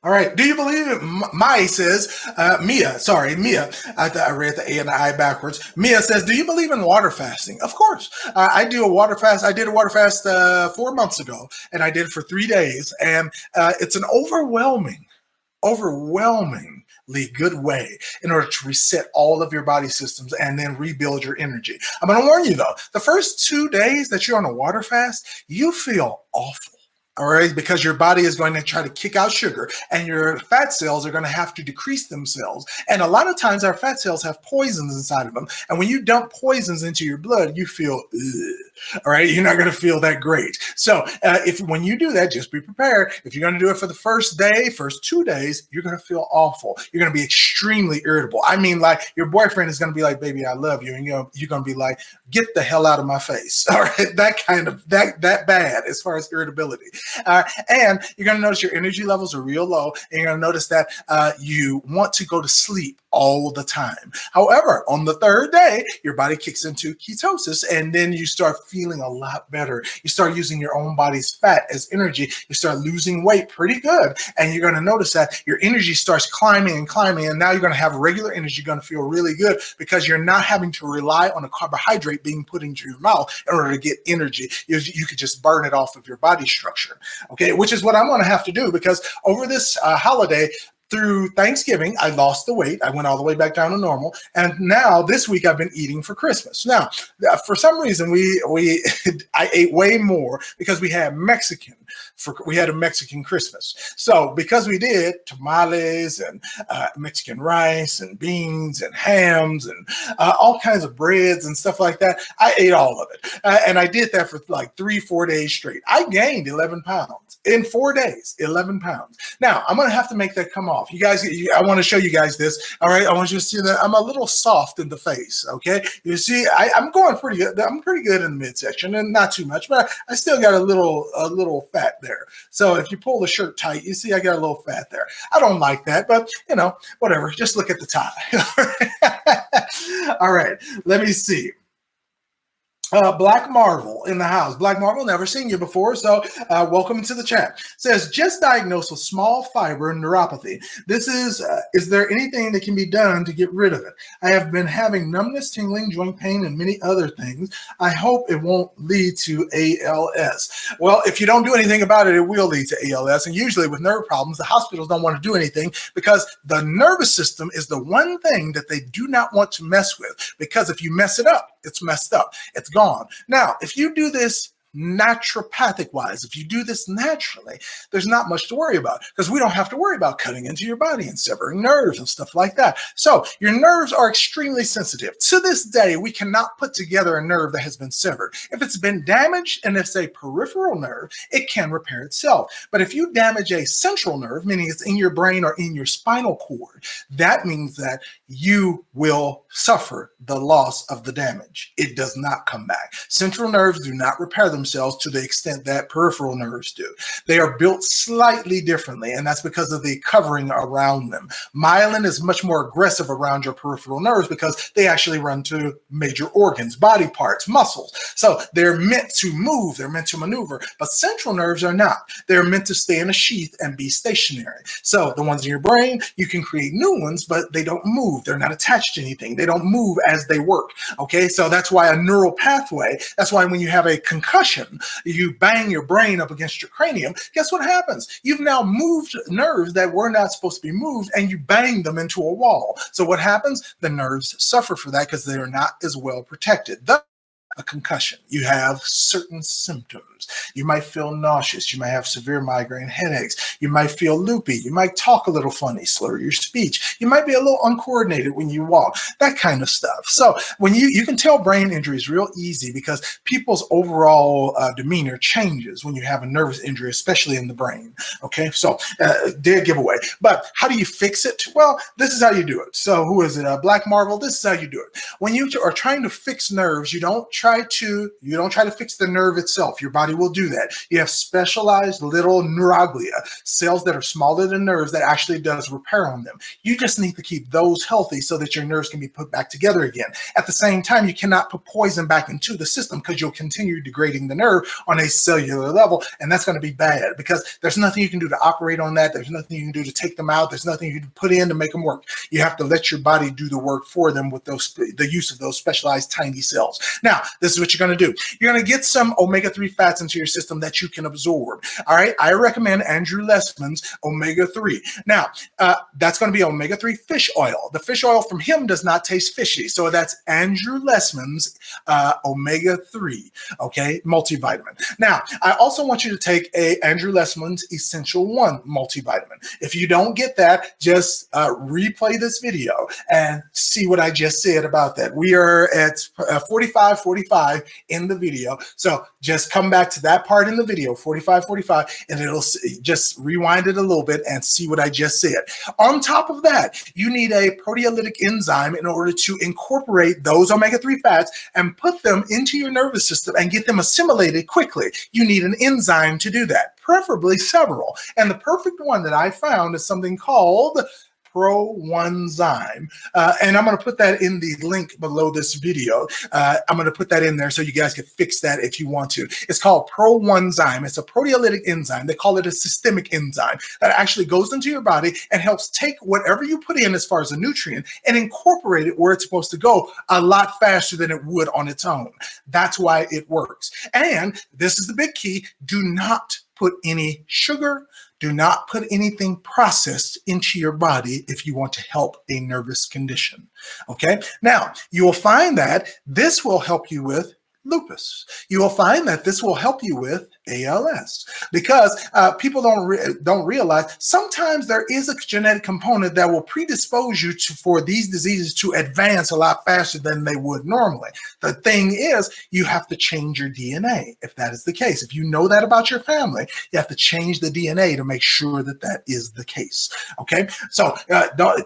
All right. Do you believe it? Mai says, Mia, sorry, Mia. I read the A and the I backwards. Mia says, do you believe in water fasting? Of course. I do a water fast. I did a water fast 4 months ago, and I did it for 3 days. And it's an overwhelmingly good way in order to reset all of your body systems and then rebuild your energy. I'm going to warn you, though, the first 2 days that you're on a water fast, you feel awful. All right, because your body is going to try to kick out sugar and your fat cells are going to have to decrease themselves. And a lot of times our fat cells have poisons inside of them. And when you dump poisons into your blood, you feel, ugh. All right, you're not going to feel that great. So if when you do that, just be prepared. If you're going to do it for the first 2 days, you're going to feel awful. You're going to be extremely irritable. I mean, like your boyfriend is going to be like, baby, I love you. And you're going to be like, get the hell out of my face. All right, that bad as far as irritability. And you're going to notice your energy levels are real low. And you're going to notice that you want to go to sleep all the time. However, on the third day, your body kicks into ketosis and then you start feeling a lot better. You start using your own body's fat as energy. You start losing weight pretty good. And you're going to notice that your energy starts climbing and climbing. And now you're going to have regular energy. You're going to feel really good because you're not having to rely on a carbohydrate being put into your mouth in order to get energy. You could just burn it off of your body structure. Okay, which is what I'm going to have to do because over this holiday, through Thanksgiving, I lost the weight. I went all the way back down to normal. And now this week I've been eating for Christmas. Now, for some reason, I ate way more because we had we had a Mexican Christmas. So because we did tamales and Mexican rice and beans and hams and all kinds of breads and stuff like that, I ate all of it. And I did that for like 3-4 days straight. I gained 11 pounds in 4 days, 11 pounds. Now I'm going to have to make that come off. You guys, I want to show you guys this. All right. I want you to see that I'm a little soft in the face. Okay. You see, I'm going pretty good. I'm pretty good in the midsection and not too much, but I still got a little fat there. So if you pull the shirt tight, you see, I got a little fat there. I don't like that, but whatever. Just look at the tie. All right. Let me see. Black Marvel in the house. Black Marvel, never seen you before, so welcome to the chat. Says, just diagnosed with small fiber neuropathy. This is there anything that can be done to get rid of it? I have been having numbness, tingling, joint pain, and many other things. I hope it won't lead to ALS. Well, if you don't do anything about it, it will lead to ALS. And usually with nerve problems, the hospitals don't want to do anything because the nervous system is the one thing that they do not want to mess with. Because if you mess it up, it's messed up. It's gone. Now, if you do this naturopathic wise, if you do this naturally, there's not much to worry about because we don't have to worry about cutting into your body and severing nerves and stuff like that. So your nerves are extremely sensitive. To this day, we cannot put together a nerve that has been severed. If it's been damaged and it's a peripheral nerve, it can repair itself. But if you damage a central nerve, meaning it's in your brain or in your spinal cord, that means that you will suffer the loss of the damage. It does not come back. Central nerves do not repair themselves themselves to the extent that peripheral nerves do. They are built slightly differently, and that's because of the covering around them. Myelin is much more aggressive around your peripheral nerves because they actually run to major organs, body parts, muscles. So they're meant to move, they're meant to maneuver, but central nerves are not. They're meant to stay in a sheath and be stationary. So the ones in your brain, you can create new ones, but they don't move. They're not attached to anything. They don't move as they work. Okay, so that's why a neural pathway, that's why when you have a concussion, you bang your brain up against your cranium, guess what happens? You've now moved nerves that were not supposed to be moved, and you bang them into a wall. So what happens? The nerves suffer for that because they're not as well protected. A concussion, you have certain symptoms. You might feel nauseous. You might have severe migraine headaches. You might feel loopy. You might talk a little funny, slur your speech. You might be a little uncoordinated when you walk, that kind of stuff. So when you can tell brain injuries real easy because people's overall demeanor changes when you have a nervous injury, especially in the brain. Okay, so dead giveaway. But how do you fix it? Well, this is how you do it. So who is it? Black Marvel. This is how you do it. When you are trying to fix nerves, you don't try to fix the nerve itself. Your body will do that. You have specialized little neuroglia, cells that are smaller than nerves that actually does repair on them. You just need to keep those healthy so that your nerves can be put back together again. At the same time, you cannot put poison back into the system because you'll continue degrading the nerve on a cellular level, and that's going to be bad because there's nothing you can do to operate on that. There's nothing you can do to take them out. There's nothing you can put in to make them work. You have to let your body do the work for them with the use of those specialized tiny cells. Now, this is what you're going to do. You're going to get some omega-3 fats into your system that you can absorb. All right. I recommend Andrew Lessman's omega-3. Now, that's going to be omega-3 fish oil. The fish oil from him does not taste fishy. So that's Andrew Lessman's omega-3, okay, multivitamin. Now, I also want you to take a Andrew Lessman's Essential 1 multivitamin. If you don't get that, just replay this video and see what I just said about that. We are at 45 in the video. So just come back to that part in the video, 45, and it'll just rewind it a little bit and see what I just said. On top of that, you need a proteolytic enzyme in order to incorporate those omega-3 fats and put them into your nervous system and get them assimilated quickly. You need an enzyme to do that, preferably several. And the perfect one that I found is something called PRO1zyme. And I'm going to put that in the link below this video. I'm going to put that in there so you guys can fix that if you want to. It's called PRO1zyme. It's a proteolytic enzyme. They call it a systemic enzyme that actually goes into your body and helps take whatever you put in as far as a nutrient and incorporate it where it's supposed to go a lot faster than it would on its own. That's why it works. And this is the big key. Do not put any sugar. Do not put anything processed into your body if you want to help a nervous condition. Okay. Now, you will find that this will help you with lupus. You will find that this will help you with ALS because people don't realize sometimes there is a genetic component that will predispose you for these diseases to advance a lot faster than they would normally. The thing is, you have to change your DNA if that is the case. If you know that about your family, you have to change the DNA to make sure that that is the case. Okay, so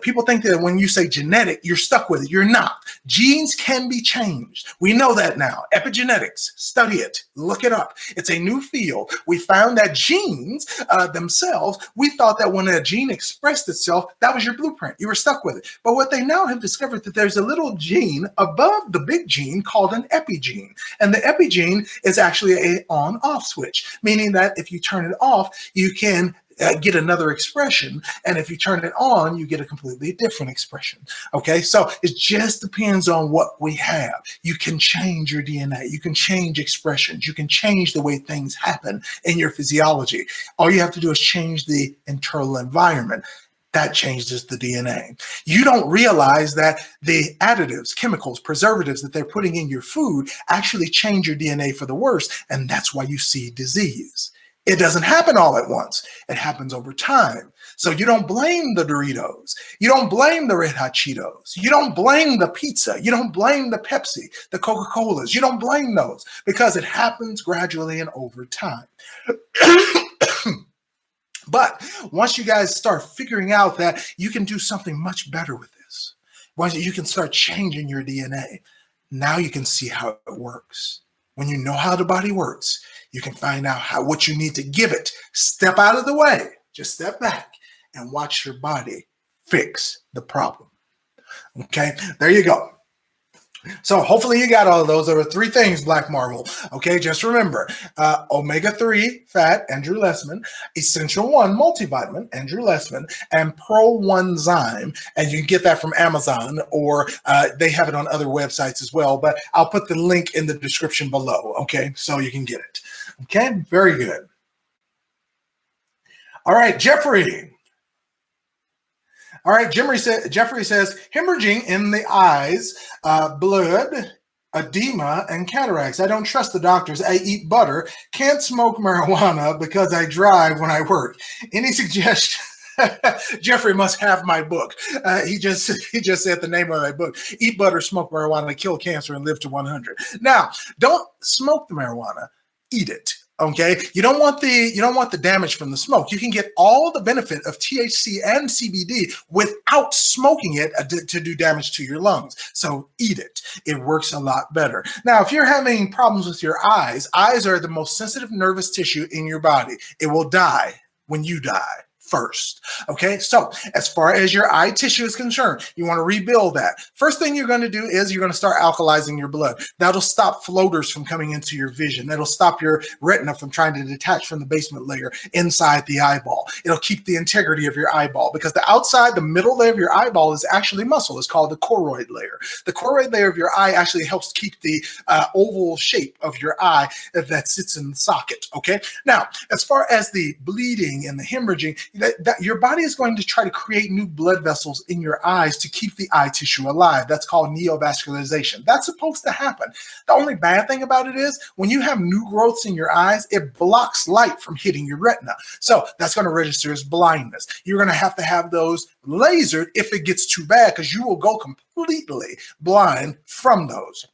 people think that when you say genetic, you're stuck with it. You're not. Genes can be changed. We know that now. Epigenetics, study it, look it up. It's a new field. We found that genes themselves, we thought that when a gene expressed itself, that was your blueprint. You were stuck with it. But what they now have discovered that there's a little gene above the big gene called an epigene. And the epigene is actually an on-off switch, meaning that if you turn it off, you can get another expression. And if you turn it on, you get a completely different expression. Okay, so it just depends on what we have. You can change your DNA. You can change expressions. You can change the way things happen in your physiology. All you have to do is change the internal environment. That changes the DNA. You don't realize that the additives, chemicals, preservatives that they're putting in your food actually change your DNA for the worse. And that's why you see disease. It doesn't happen all at once. It happens over time. So you don't blame the Doritos. You don't blame the Red Hot Cheetos. You don't blame the pizza. You don't blame the Pepsi, the Coca-Colas. You don't blame those because it happens gradually and over time. But once you guys start figuring out that you can do something much better with this, once you can start changing your DNA, now you can see how it works. when you know how the body works, you can find out what you need to give it. Step out of the way. Just step back and watch your body fix the problem. Okay, there you go. So hopefully you got all of those. There were 3 things, Black Marvel. Okay, just remember, omega-3 fat, Andrew Lessman, Essential 1 multivitamin, Andrew Lessman, and Pro 1 Zyme. And you can get that from Amazon, or they have it on other websites as well. But I'll put the link in the description below, okay, so you can get it. Okay, very good. All right, Jeffrey. All right, Jeffrey says, hemorrhaging in the eyes, blood, edema, and cataracts. I don't trust the doctors. I eat butter. Can't smoke marijuana because I drive when I work. Any suggestion? Jeffrey must have my book. He just said the name of my book: Eat Butter, Smoke Marijuana, Kill Cancer, and Live to 100. Now, don't smoke the marijuana. Eat it. Okay, you don't want the damage from the smoke. You can get all the benefit of THC and CBD without smoking it to do damage to your lungs. So eat it. It works a lot better. Now, if you're having problems with your eyes are the most sensitive nervous tissue in your body. It will die when you die first. Okay, so as far as your eye tissue is concerned, you want to rebuild that. First thing you're going to do is you're going to start alkalizing your blood. That'll stop floaters from coming into your vision. That'll stop your retina from trying to detach from the basement layer inside the eyeball. It'll keep the integrity of your eyeball, because the outside, the middle layer of your eyeball is actually muscle. It's called the choroid layer. The choroid layer of your eye actually helps keep the oval shape of your eye that sits in the socket. Okay, now as far as the bleeding and the hemorrhaging, that your body is going to try to create new blood vessels in your eyes to keep the eye tissue alive. That's called neovascularization. That's supposed to happen. The only bad thing about it is when you have new growths in your eyes, it blocks light from hitting your retina. So that's going to register as blindness. You're going to have those lasered if it gets too bad, because you will go completely blind from those.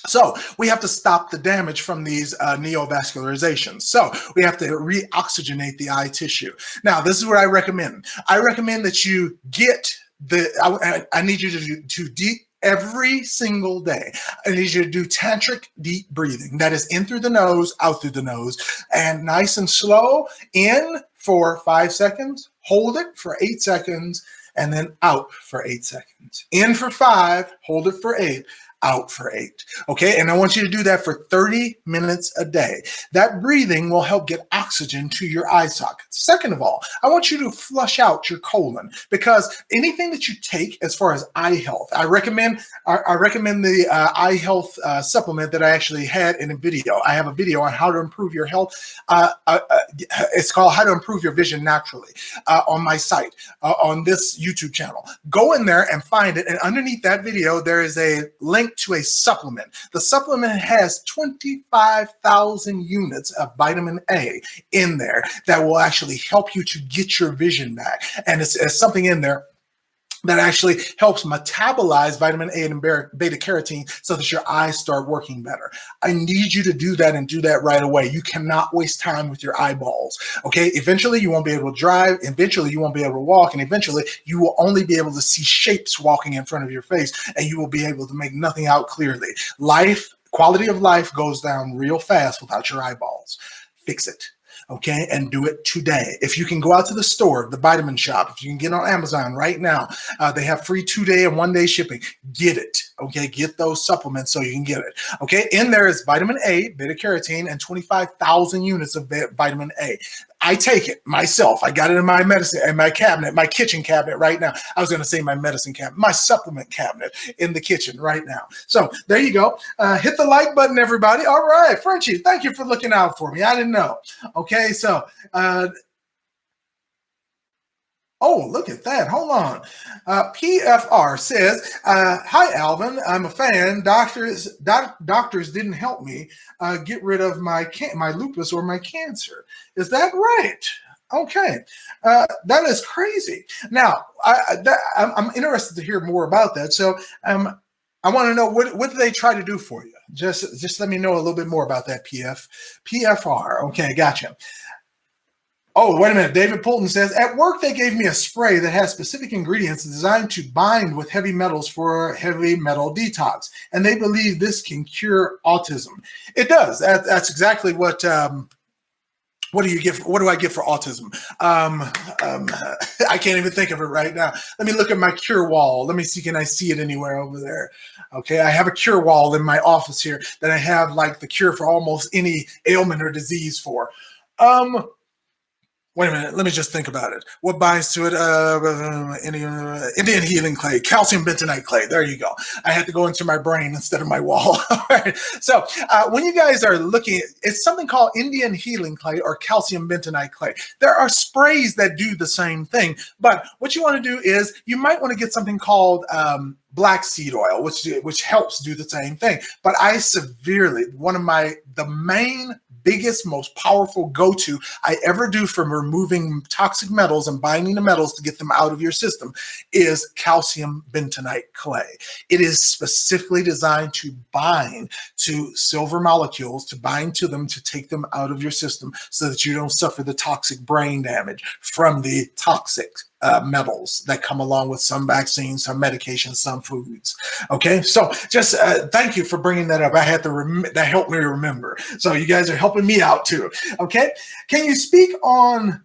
So we have to stop the damage from these neovascularizations. So we have to reoxygenate the eye tissue. Now, this is what I recommend. I recommend that you get I need you to deep every single day. I need you to do tantric deep breathing. That is in through the nose, out through the nose, and nice and slow. In for 5 seconds, hold it for 8 seconds, and then out for 8 seconds. In for 5, hold it for 8. Out for 8. Okay, and I want you to do that for 30 minutes a day. That breathing will help get oxygen to your eye sockets. Second of all, I want you to flush out your colon, because anything that you take as far as eye health, I recommend the eye health supplement that I actually had in a video. I have a video on how to improve your health. It's called How to Improve Your Vision Naturally on my site, on this YouTube channel. Go in there and find it, and underneath that video there is a link to a supplement. The supplement has 25,000 units of vitamin A in there that will actually help you to get your vision back. And it's something in there that actually helps metabolize vitamin A and beta carotene so that your eyes start working better. I need you to do that, and do that right away. You cannot waste time with your eyeballs. Okay, eventually you won't be able to drive, eventually you won't be able to walk, and eventually you will only be able to see shapes walking in front of your face, and you will be able to make nothing out clearly. Quality of life goes down real fast without your eyeballs. Fix it. Okay, and do it today. If you can go out to the store, the vitamin shop, if you can get on Amazon right now, they have free 2-day and 1-day shipping. Get it. Okay, get those supplements so you can get it. Okay, in there is vitamin A, beta carotene, and 25,000 units of vitamin A. I take it myself. I got it in my medicine, in my cabinet, my kitchen cabinet right now. I was going to say my medicine cabinet, my supplement cabinet in the kitchen right now. So there you go. Hit the like button, everybody. All right, Frenchie, thank you for looking out for me. I didn't know. Okay, so oh, look at that. Hold on. PFR says, hi, Alvin. I'm a fan. Doctors didn't help me get rid of my lupus or my cancer. Is that right? Okay. That is crazy. Now, I'm interested to hear more about that. So I want to know, what do they try to do for you? Just let me know a little bit more about that, PFR. Okay, gotcha. Oh, wait a minute. David Poulton says, at work, they gave me a spray that has specific ingredients designed to bind with heavy metals for heavy metal detox. And they believe this can cure autism. It does. That's exactly what do you get? What do I get for autism? I can't even think of it right now. Let me look at my cure wall. Let me see. Can I see it anywhere over there? Okay, I have a cure wall in my office here that I have like the cure for almost any ailment or disease for. Wait a minute. Let me just think about it. What binds to it? Indian healing clay, calcium bentonite clay. There you go. I had to go into my brain instead of my wall. All right. So when you guys are looking, it's something called Indian healing clay or calcium bentonite clay. There are sprays that do the same thing, but what you want to do is you might want to get something called black seed oil, which helps do the same thing. But the main biggest, most powerful go-to I ever do for removing toxic metals and binding the metals to get them out of your system is calcium bentonite clay. It is specifically designed to bind to silver molecules, to bind to them, to take them out of your system so that you don't suffer the toxic brain damage from the toxic metals that come along with some vaccines, some medications, some foods. Okay, so just thank you for bringing that up. I had to that helped me remember. So you guys are helping me out too. Okay, can you speak on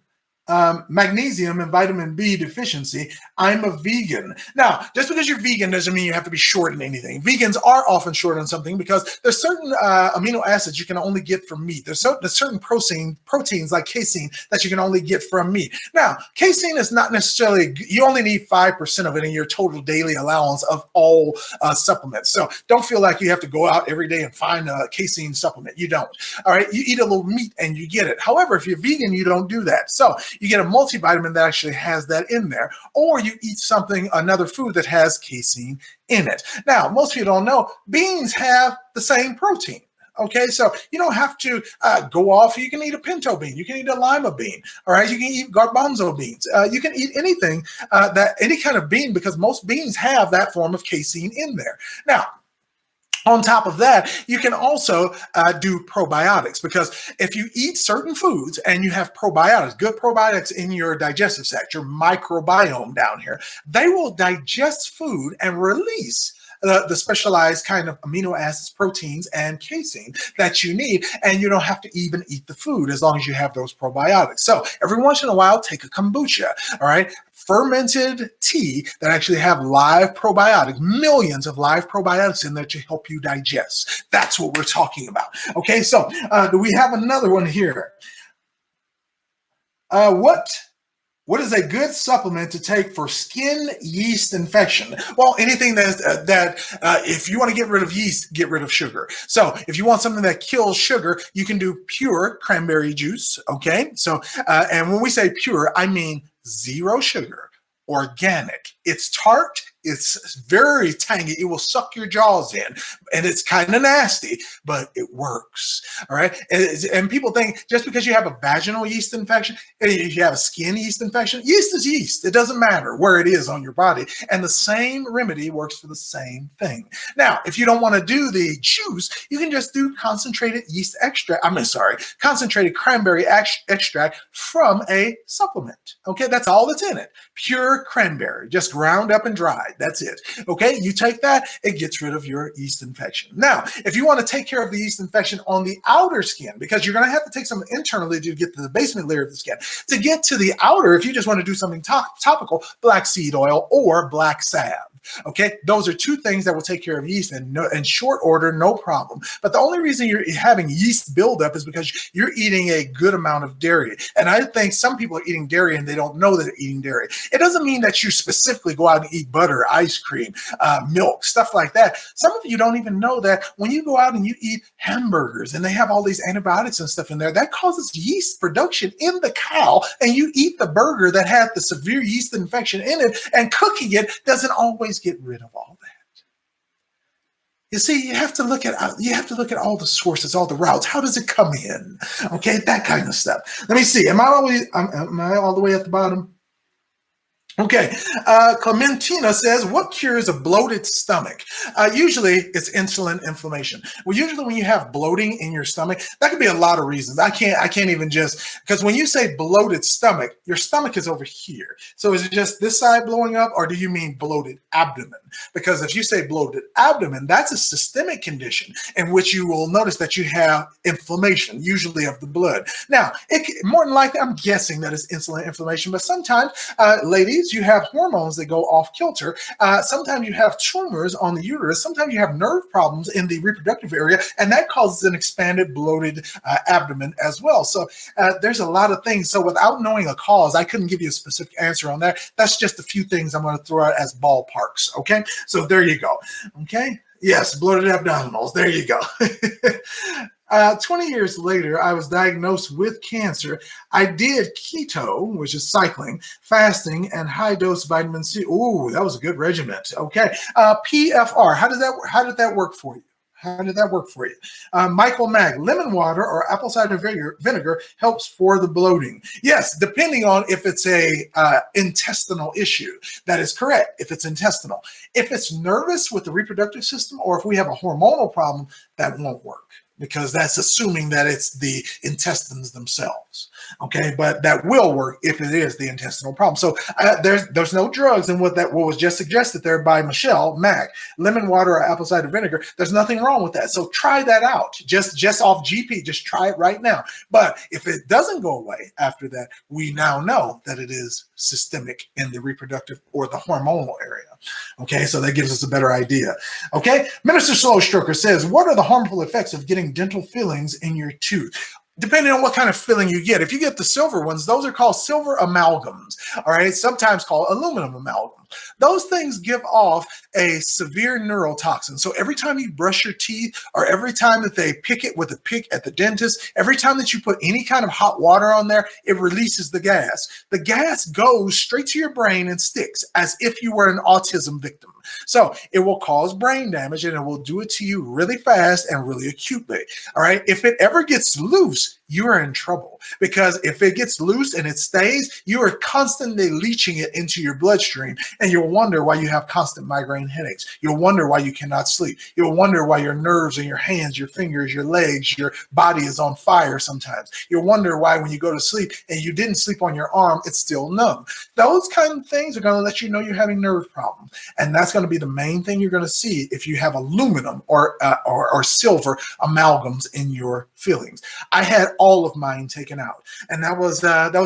magnesium and vitamin B deficiency? I'm a vegan. Now, just because you're vegan doesn't mean you have to be short in anything. Vegans are often short on something because there's certain amino acids you can only get from meat. There's certain proteins like casein that you can only get from meat. Now, casein is not necessarily, you only need 5% of it in your total daily allowance of all supplements. So don't feel like you have to go out every day and find a casein supplement. You don't. All right. You eat a little meat and you get it. However, if you're vegan, you don't do that. So you get a multivitamin that actually has that in there, or you eat another food that has casein in it. Now, most people don't know beans have the same protein. Okay, so you don't have to go off. You can eat a pinto bean. You can eat a lima bean. All right, you can eat garbanzo beans. You can eat anything, any kind of bean, because most beans have that form of casein in there. Now, on top of that, you can also do probiotics, because if you eat certain foods and you have probiotics, good probiotics in your digestive tract, your microbiome down here, they will digest food and release the specialized kind of amino acids, proteins, and casein that you need, and you don't have to even eat the food as long as you have those probiotics. So every once in a while, take a kombucha, all right? Fermented tea that actually have live probiotics, millions of live probiotics in there to help you digest. That's what we're talking about. Okay, so do we have another one here? What is a good supplement to take for skin yeast infection? Well, anything that if you want to get rid of yeast, get rid of sugar. So if you want something that kills sugar, you can do pure cranberry juice. Okay, so and when we say pure, I mean 0 sugar, organic. It's tart. It's very tangy. It will suck your jaws in, and it's kind of nasty, but it works. All right. And people think just because you have a vaginal yeast infection, if you have a skin yeast infection, yeast is yeast. It doesn't matter where it is on your body. And the same remedy works for the same thing. Now, if you don't want to do the juice, you can just do concentrated yeast extract. Concentrated cranberry extract from a supplement. Okay. That's all that's in it. Pure cranberry, just ground up and dried. That's it. Okay, you take that, it gets rid of your yeast infection. Now, if you want to take care of the yeast infection on the outer skin, because you're going to have to take some internally to get to the basement layer of the skin. To get to the outer, if you just want to do something topical, black seed oil or black salve. Okay, those are 2 things that will take care of yeast in short order, no problem. But the only reason you're having yeast buildup is because you're eating a good amount of dairy. And I think some people are eating dairy and they don't know that they're eating dairy. It doesn't mean that you specifically go out and eat butter, ice cream, milk, stuff like that. Some of you don't even know that when you go out and you eat hamburgers and they have all these antibiotics and stuff in there, that causes yeast production in the cow, and you eat the burger that had the severe yeast infection in it, and cooking it doesn't always get rid of all that. You see, you have to look at all the sources, all the routes. How does it come in? Okay, that kind of stuff. Let me see. Am I all the way at the bottom? Okay, Clementina says, what cures a bloated stomach? Usually it's insulin inflammation. Well, usually when you have bloating in your stomach, that could be a lot of reasons. I can't even just, because when you say bloated stomach, your stomach is over here. So is it just this side blowing up, or do you mean bloated abdomen? Because if you say bloated abdomen, that's a systemic condition in which you will notice that you have inflammation, usually of the blood. Now, more than likely, I'm guessing that it's insulin inflammation, but sometimes, ladies, you have hormones that go off kilter. Sometimes you have tumors on the uterus. Sometimes you have nerve problems in the reproductive area, and that causes an expanded, bloated abdomen as well. So there's a lot of things. So without knowing a cause, I couldn't give you a specific answer on that. That's just a few things I'm going to throw out as ballparks. Okay, so there you go. Okay. Yes, bloated abdominals. There you go. 20 years later, I was diagnosed with cancer. I did keto, which is cycling, fasting, and high dose vitamin C. Ooh, that was a good regimen. Okay. PFR. How did that work for you? How did that work for you? Michael Mag, lemon water or apple cider vinegar helps for the bloating. Yes, depending on if it's a intestinal issue. That is correct, if it's intestinal. If it's nervous with the reproductive system, or if we have a hormonal problem, that won't work, because that's assuming that it's the intestines themselves. Okay, but that will work if it is the intestinal problem. So there's no drugs in what was just suggested there by Michelle Mack. Lemon water or apple cider vinegar. There's nothing wrong with that. So try that out. Just off GP. Just try it right now. But if it doesn't go away after that, we now know that it is systemic in the reproductive or the hormonal area. Okay, so that gives us a better idea. Okay, Minister Slow Stroker says, what are the harmful effects of getting dental fillings in your tooth? Depending on what kind of filling you get. If you get the silver ones, those are called silver amalgams, all right? Sometimes called aluminum amalgam. Those things give off a severe neurotoxin. So every time you brush your teeth, or every time that they pick it with a pick at the dentist, every time that you put any kind of hot water on there, it releases the gas. The gas goes straight to your brain and sticks as if you were an autism victim. So it will cause brain damage, and it will do it to you really fast and really acutely. All right. If it ever gets loose, you are in trouble, because if it gets loose and it stays, you are constantly leaching it into your bloodstream, and you'll wonder why you have constant migraine headaches. You'll wonder why you cannot sleep. You'll wonder why your nerves in your hands, your fingers, your legs, your body is on fire sometimes. You'll wonder why when you go to sleep and you didn't sleep on your arm, it's still numb. Those kind of things are going to let you know you're having nerve problems, and that's going to be the main thing you're going to see if you have aluminum or silver amalgams in your fillings. I had all of mine taken out, and that was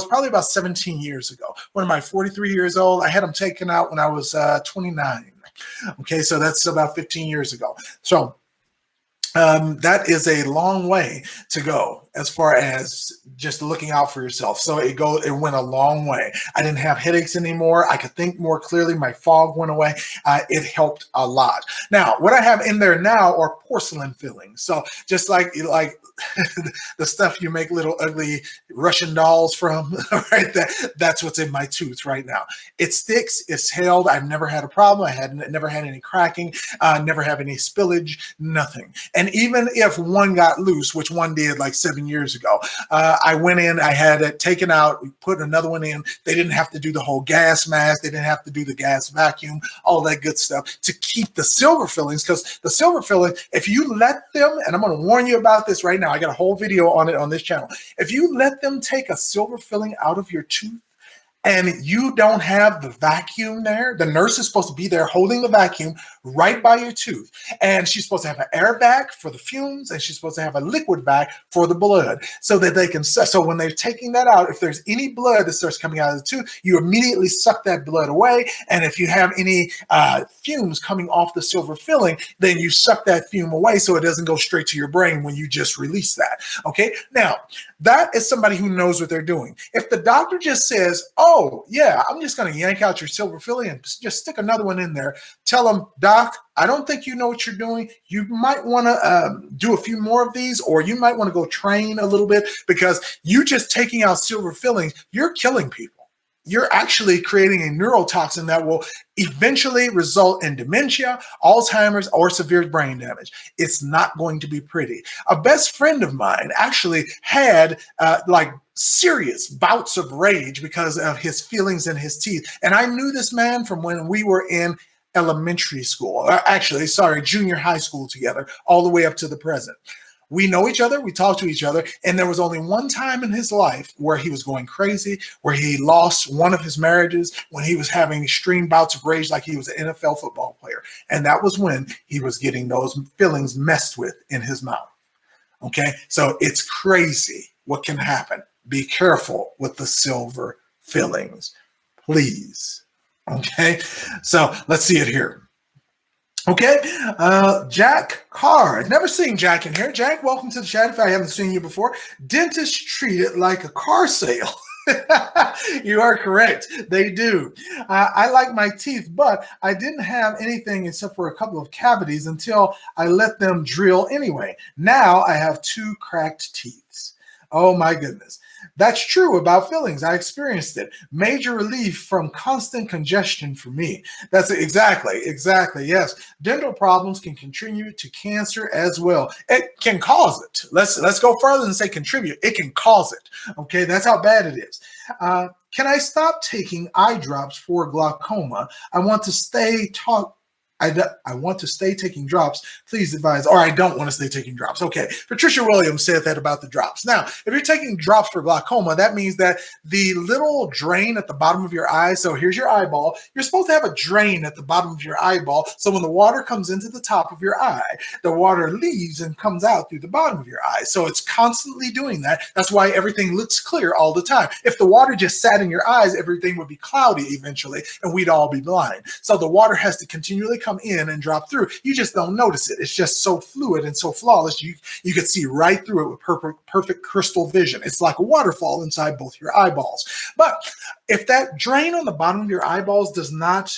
probably about 17 years ago. When am I? 43 years old. I had them taken out when I was 29. Okay, so that's about 15 years ago. So that is a long way to go as far as just looking out for yourself. So it went a long way. I didn't have headaches anymore. I could think more clearly. My fog went away. It helped a lot. Now, what I have in there now are porcelain fillings. So just like the stuff you make little ugly Russian dolls from, right? That's what's in my tooth right now. It sticks. It's held. I've never had a problem. Never had any cracking. Never have any spillage. Nothing. And even if one got loose, which one did like 7 years ago, I went in. I had it taken out. We put another one in. They didn't have to do the whole gas mask. They didn't have to do the gas vacuum. All that good stuff to keep the silver fillings, because the silver filling, if you let them, and I'm going to warn you about this right now. I got a whole video on it on this channel. If you let them take a silver filling out of your tooth and you don't have the vacuum there, the nurse is supposed to be there holding the vacuum right by your tooth. And she's supposed to have an air vac for the fumes, and she's supposed to have a liquid vac for the blood, so that they can, so when they're taking that out, if there's any blood that starts coming out of the tooth, you immediately suck that blood away. And if you have any fumes coming off the silver filling, then you suck that fume away so it doesn't go straight to your brain when you just release that. Okay. Now, that is somebody who knows what they're doing. If the doctor just says, oh, yeah, I'm just going to yank out your silver filling and just stick another one in there, tell them, Doc, I don't think you know what you're doing. You might want to do a few more of these, or you might want to go train a little bit, because you just taking out silver fillings, you're killing people. you're actually creating a neurotoxin that will eventually result in dementia, Alzheimer's, or severe brain damage. It's not going to be pretty. A best friend of mine actually had like serious bouts of rage because of his feelings in his teeth. And I knew this man from when we were in elementary school, junior high school together, all the way up to the present. We know each other, we talk to each other, and there was only one time in his life where he was going crazy, where he lost one of his marriages, when he was having extreme bouts of rage like he was an NFL football player. And that was when he was getting those feelings messed with in his mouth. Okay, so it's crazy what can happen. Be careful with the silver fillings, please. Okay, so let's see it here. Okay, Jack Carr. I've never seen Jack in here. Jack, welcome to the chat if I haven't seen you before. Dentists treat it like a car sale. You are correct. They do. I like my teeth, but I didn't have anything except for a couple of cavities until I let them drill anyway. Now I have 2 cracked teeth. Oh my goodness. That's true about fillings. I experienced it. Major relief from constant congestion for me. That's exactly. Yes. Dental problems can contribute to cancer as well. It can cause it. Let's go further and say contribute. It can cause it. Okay, that's how bad it is. Can I stop taking eye drops for glaucoma? I want to stay taking drops. Please advise, or I don't want to stay taking drops. Okay. Patricia Williams said that about the drops. Now, if you're taking drops for glaucoma, that means that the little drain at the bottom of your eye, so here's your eyeball, you're supposed to have a drain at the bottom of your eyeball. So when the water comes into the top of your eye, the water leaves and comes out through the bottom of your eye. So it's constantly doing that. That's why everything looks clear all the time. If the water just sat in your eyes, everything would be cloudy eventually, and we'd all be blind. So the water has to continually come in and drop through. You just don't notice it. It's just so fluid and so flawless. You can see right through it with perfect crystal vision. It's like a waterfall inside both your eyeballs. But if that drain on the bottom of your eyeballs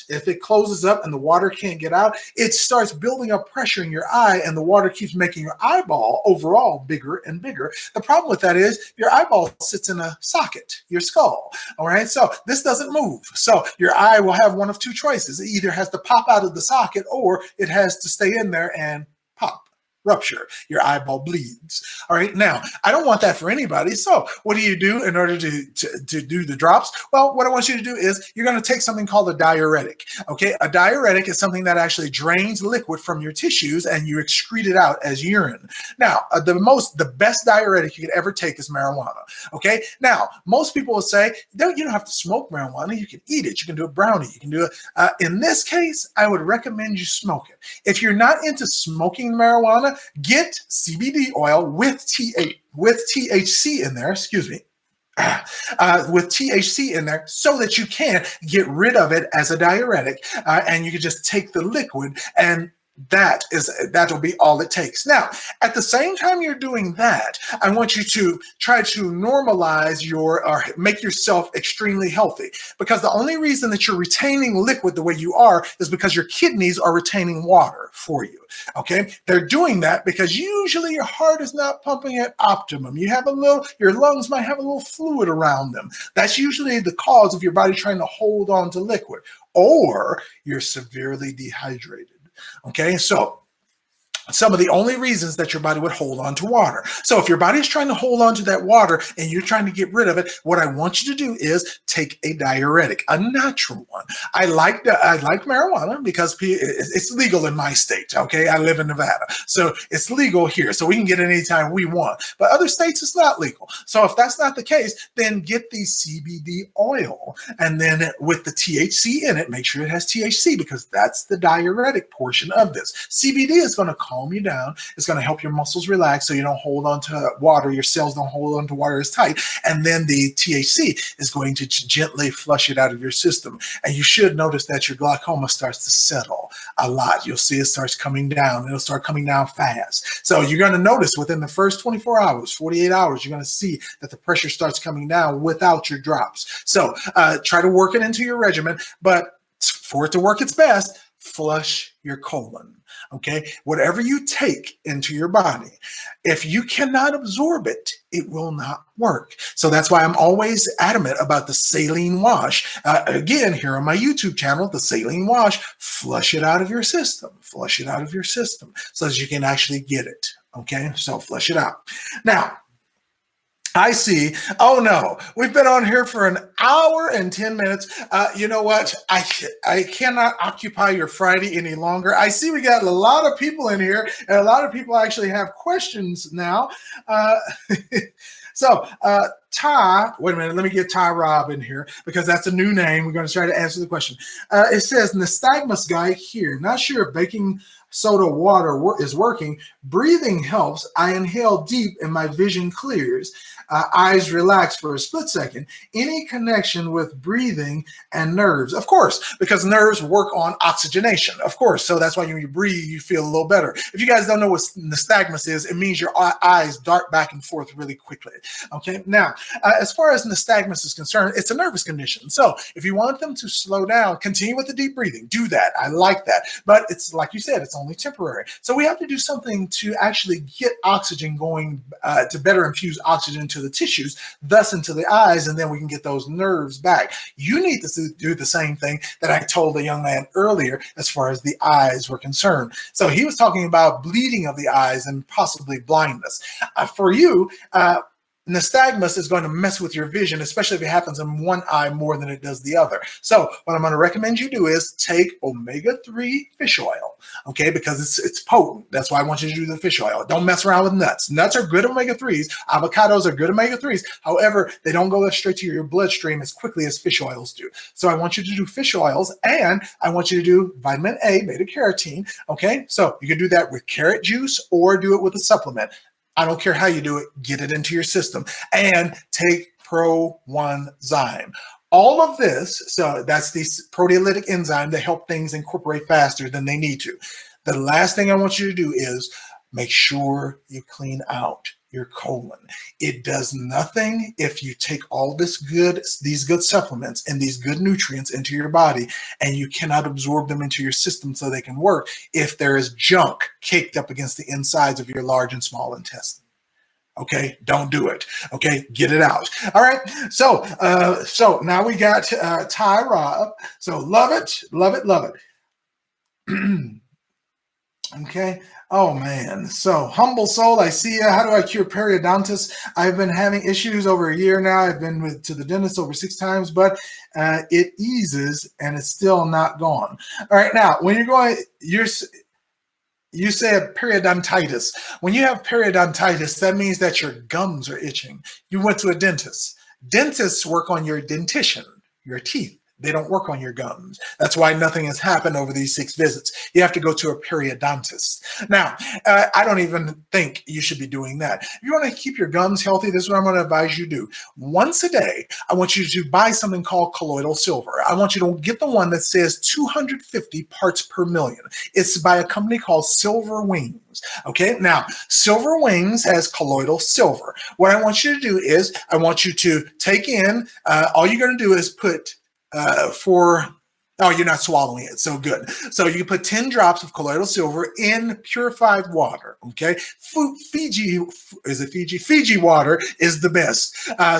if it closes up and the water can't get out, it starts building up pressure in your eye, and the water keeps making your eyeball overall bigger and bigger. The problem with that is your eyeball sits in a socket, your skull. All right. So this doesn't move. So your eye will have one of 2 choices. It either has to pop out of the socket, or it has to stay in there and pop, rupture. Your eyeball bleeds. All right. Now, I don't want that for anybody. So what do you do in order to do the drops? Well, what I want you to do is you're going to take something called a diuretic. Okay. A diuretic is something that actually drains liquid from your tissues and you excrete it out as urine. Now, the best diuretic you could ever take is marijuana. Okay. Now, most people will say, you don't have to smoke marijuana. You can eat it. You can do a brownie. You can do it. In this case, I would recommend you smoke it. If you're not into smoking marijuana, get CBD oil with THC in there, with THC in there, so that you can get rid of it as a diuretic, and you can just take the liquid, and that'll be all it takes. Now, at the same time you're doing that, I want you to try to normalize or make yourself extremely healthy, because the only reason that you're retaining liquid the way you are is because your kidneys are retaining water for you. Okay, they're doing that because usually your heart is not pumping at optimum. Your lungs might have a little fluid around them. That's usually the cause of your body trying to hold on to liquid, or you're severely dehydrated. Okay, so some of the only reasons that your body would hold on to water. So if your body is trying to hold on to that water and you're trying to get rid of it, what I want you to do is take a diuretic, a natural one. I like marijuana because it's legal in my state. Okay, I live in Nevada, so it's legal here, so we can get it anytime we want. But other states, it's not legal. So if that's not the case, then get the CBD oil, and then with the THC in it, make sure it has THC, because that's the diuretic portion of this. CBD is going to calm you down. It's going to help your muscles relax so you don't hold on to water. Your cells don't hold on to water as tight. And then the THC is going to gently flush it out of your system. And you should notice that your glaucoma starts to settle a lot. You'll see it starts coming down. It'll start coming down fast. So you're going to notice within the first 24 hours, 48 hours, you're going to see that the pressure starts coming down without your drops. So try to work it into your regimen, but for it to work its best, flush your colon. Okay, whatever you take into your body, if you cannot absorb it, it will not work. So that's why I'm always adamant about the saline wash. Again, here on my YouTube channel, the saline wash, flush it out of your system, flush it out of your system so that you can actually get it. Okay, so flush it out. Now, I see. Oh no, we've been on here for an hour and 10 minutes. You know what? I cannot occupy your Friday any longer. I see we got a lot of people in here, and a lot of people actually have questions now. So Ty, wait a minute, let me get Ty Rob in here because that's a new name. We're going to try to answer the question. It says, Nystagmus guy here. Not sure if baking soda water is working. Breathing helps. I inhale deep and my vision clears. Eyes relax for a split second. Any connection with breathing and nerves? Of course, because nerves work on oxygenation. Of course. So that's why when you breathe, you feel a little better. If you guys don't know what nystagmus is, it means your eyes dart back and forth really quickly. Okay. Now, as far as nystagmus is concerned, it's a nervous condition. So if you want them to slow down, continue with the deep breathing. Do that. I like that. But it's like you said, it's only temporary. So we have to do something to actually get oxygen going, to better infuse oxygen to the tissues, thus into the eyes, and then we can get those nerves back. You need to do the same thing that I told the young man earlier as far as the eyes were concerned. So he was talking about bleeding of the eyes and possibly blindness. For you, nystagmus is going to mess with your vision, especially if it happens in one eye more than it does the other. So what I'm going to recommend you do is take omega-3 fish oil, okay, because it's potent. That's why I want you to do the fish oil. Don't mess around with nuts. Nuts are good omega-3s. Avocados are good omega-3s. However, they don't go straight to your bloodstream as quickly as fish oils do. So I want you to do fish oils, and I want you to do vitamin A, beta-carotene, okay? So you can do that with carrot juice or do it with a supplement. I don't care how you do it, get it into your system, and take Pro-1-Zyme. All of this, so that's the proteolytic enzyme that help things incorporate faster than they need to. The last thing I want you to do is make sure you clean out your colon. It does nothing if you take all these good supplements and these good nutrients into your body and you cannot absorb them into your system so they can work if there is junk caked up against the insides of your large and small intestine. Okay, don't do it. Okay, get it out. All right. So now we got Ty Rob. So love it, love it, love it. Okay. Oh man. So humble soul, I see you. How do I cure periodontitis? I've been having issues over a year now. I've been to the dentist over 6 times, but it eases and it's still not gone. All right. Now, when you're going, you said periodontitis. When you have periodontitis, that means that your gums are itching. You went to a dentist. Dentists work on your dentition, your teeth. They don't work on your gums. That's why nothing has happened over these 6 visits. You have to go to a periodontist. Now, I don't even think you should be doing that. If you want to keep your gums healthy, this is what I'm going to advise you do. Once a day, I want you to buy something called colloidal silver. I want you to get the one that says 250 parts per million. It's by a company called Silver Wings. Okay, now Silver Wings has colloidal silver. What I want you to do is I want you to take in, all you're going to do is put you're not swallowing it. So good. So you put 10 drops of colloidal silver in purified water. Okay. Fiji water is the best.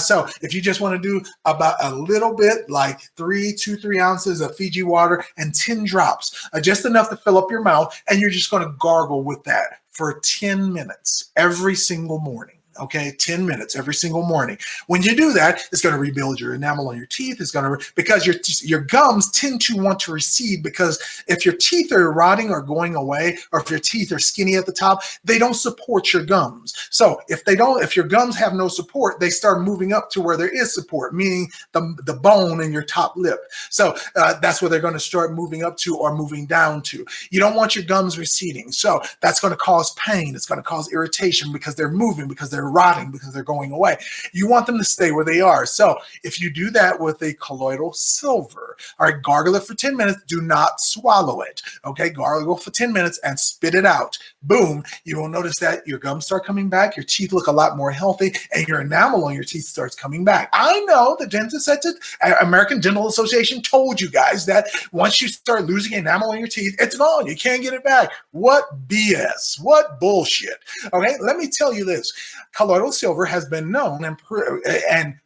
So if you just want to do about a little bit, like 3 ounces of Fiji water and 10 drops, just enough to fill up your mouth. And you're just going to gargle with that for 10 minutes every single morning. Okay, 10 minutes every single morning. When you do that, it's going to rebuild your enamel on your teeth. It's going to, because your gums tend to want to recede, because if your teeth are rotting or going away, or if your teeth are skinny at the top, they don't support your gums. So if your gums have no support, they start moving up to where there is support, meaning the bone in your top lip. So that's where they're going to start moving up to or moving down to. You don't want your gums receding. So that's going to cause pain. It's going to cause irritation because they're moving, because they're they're rotting, because they're going away. You want them to stay where they are. So if you do that with a colloidal silver, all right, gargle it for 10 minutes. Do not swallow it. Okay, gargle for 10 minutes and spit it out. Boom. You will notice that your gums start coming back, your teeth look a lot more healthy, and your enamel on your teeth starts coming back. I know the dentist at the American Dental Association told you guys that once you start losing enamel on your teeth, it's gone. You can't get it back. What BS? What bullshit? Okay, let me tell you this. Colloidal silver has been known and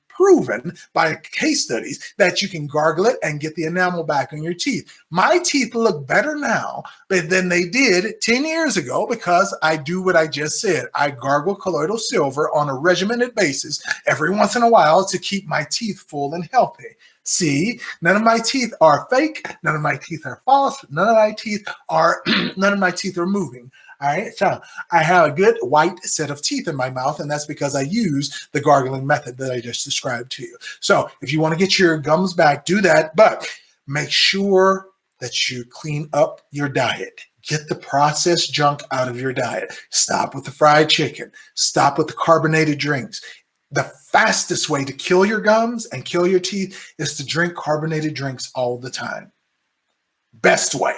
proven by case studies that you can gargle it and get the enamel back on your teeth. My teeth look better now than they did 10 years ago because I do what I just said. I gargle colloidal silver on a regimented basis every once in a while to keep my teeth full and healthy. See, none of my teeth are fake. None of my teeth are false. None of my teeth are moving. All right, so I have a good white set of teeth in my mouth, and that's because I use the gargling method that I just described to you. So if you want to get your gums back, do that, but make sure that you clean up your diet. Get the processed junk out of your diet. Stop with the fried chicken. Stop with the carbonated drinks. The fastest way to kill your gums and kill your teeth is to drink carbonated drinks all the time. Best way.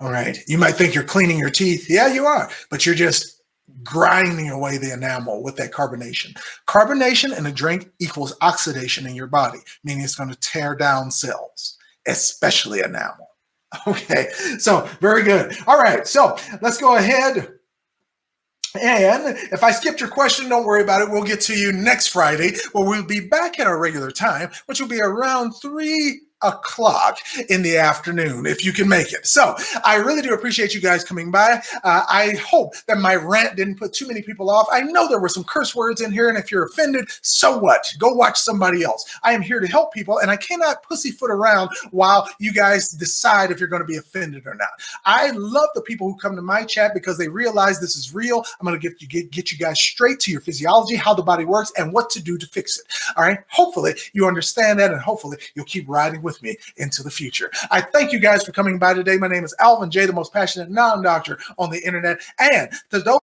All right. You might think you're cleaning your teeth. Yeah, you are, but you're just grinding away the enamel with that carbonation. Carbonation in a drink equals oxidation in your body, meaning it's going to tear down cells, especially enamel. Okay. So very good. All right. So let's go ahead. And if I skipped your question, don't worry about it. We'll get to you next Friday, where we'll be back at our regular time, which will be around 3 o'clock in the afternoon, if you can make it. So I really do appreciate you guys coming by. I hope that my rant didn't put too many people off. I know there were some curse words in here, and if you're offended, so what? Go watch somebody else. I am here to help people, and I cannot pussyfoot around while you guys decide if you're going to be offended or not. I love the people who come to my chat because they realize this is real. I'm going to get you guys straight to your physiology, how the body works, and what to do to fix it. All right? Hopefully you understand that, and hopefully you'll keep riding with me into the future. I thank you guys for coming by today. My name is Alvin J, the most passionate non-doctor on the internet. And to those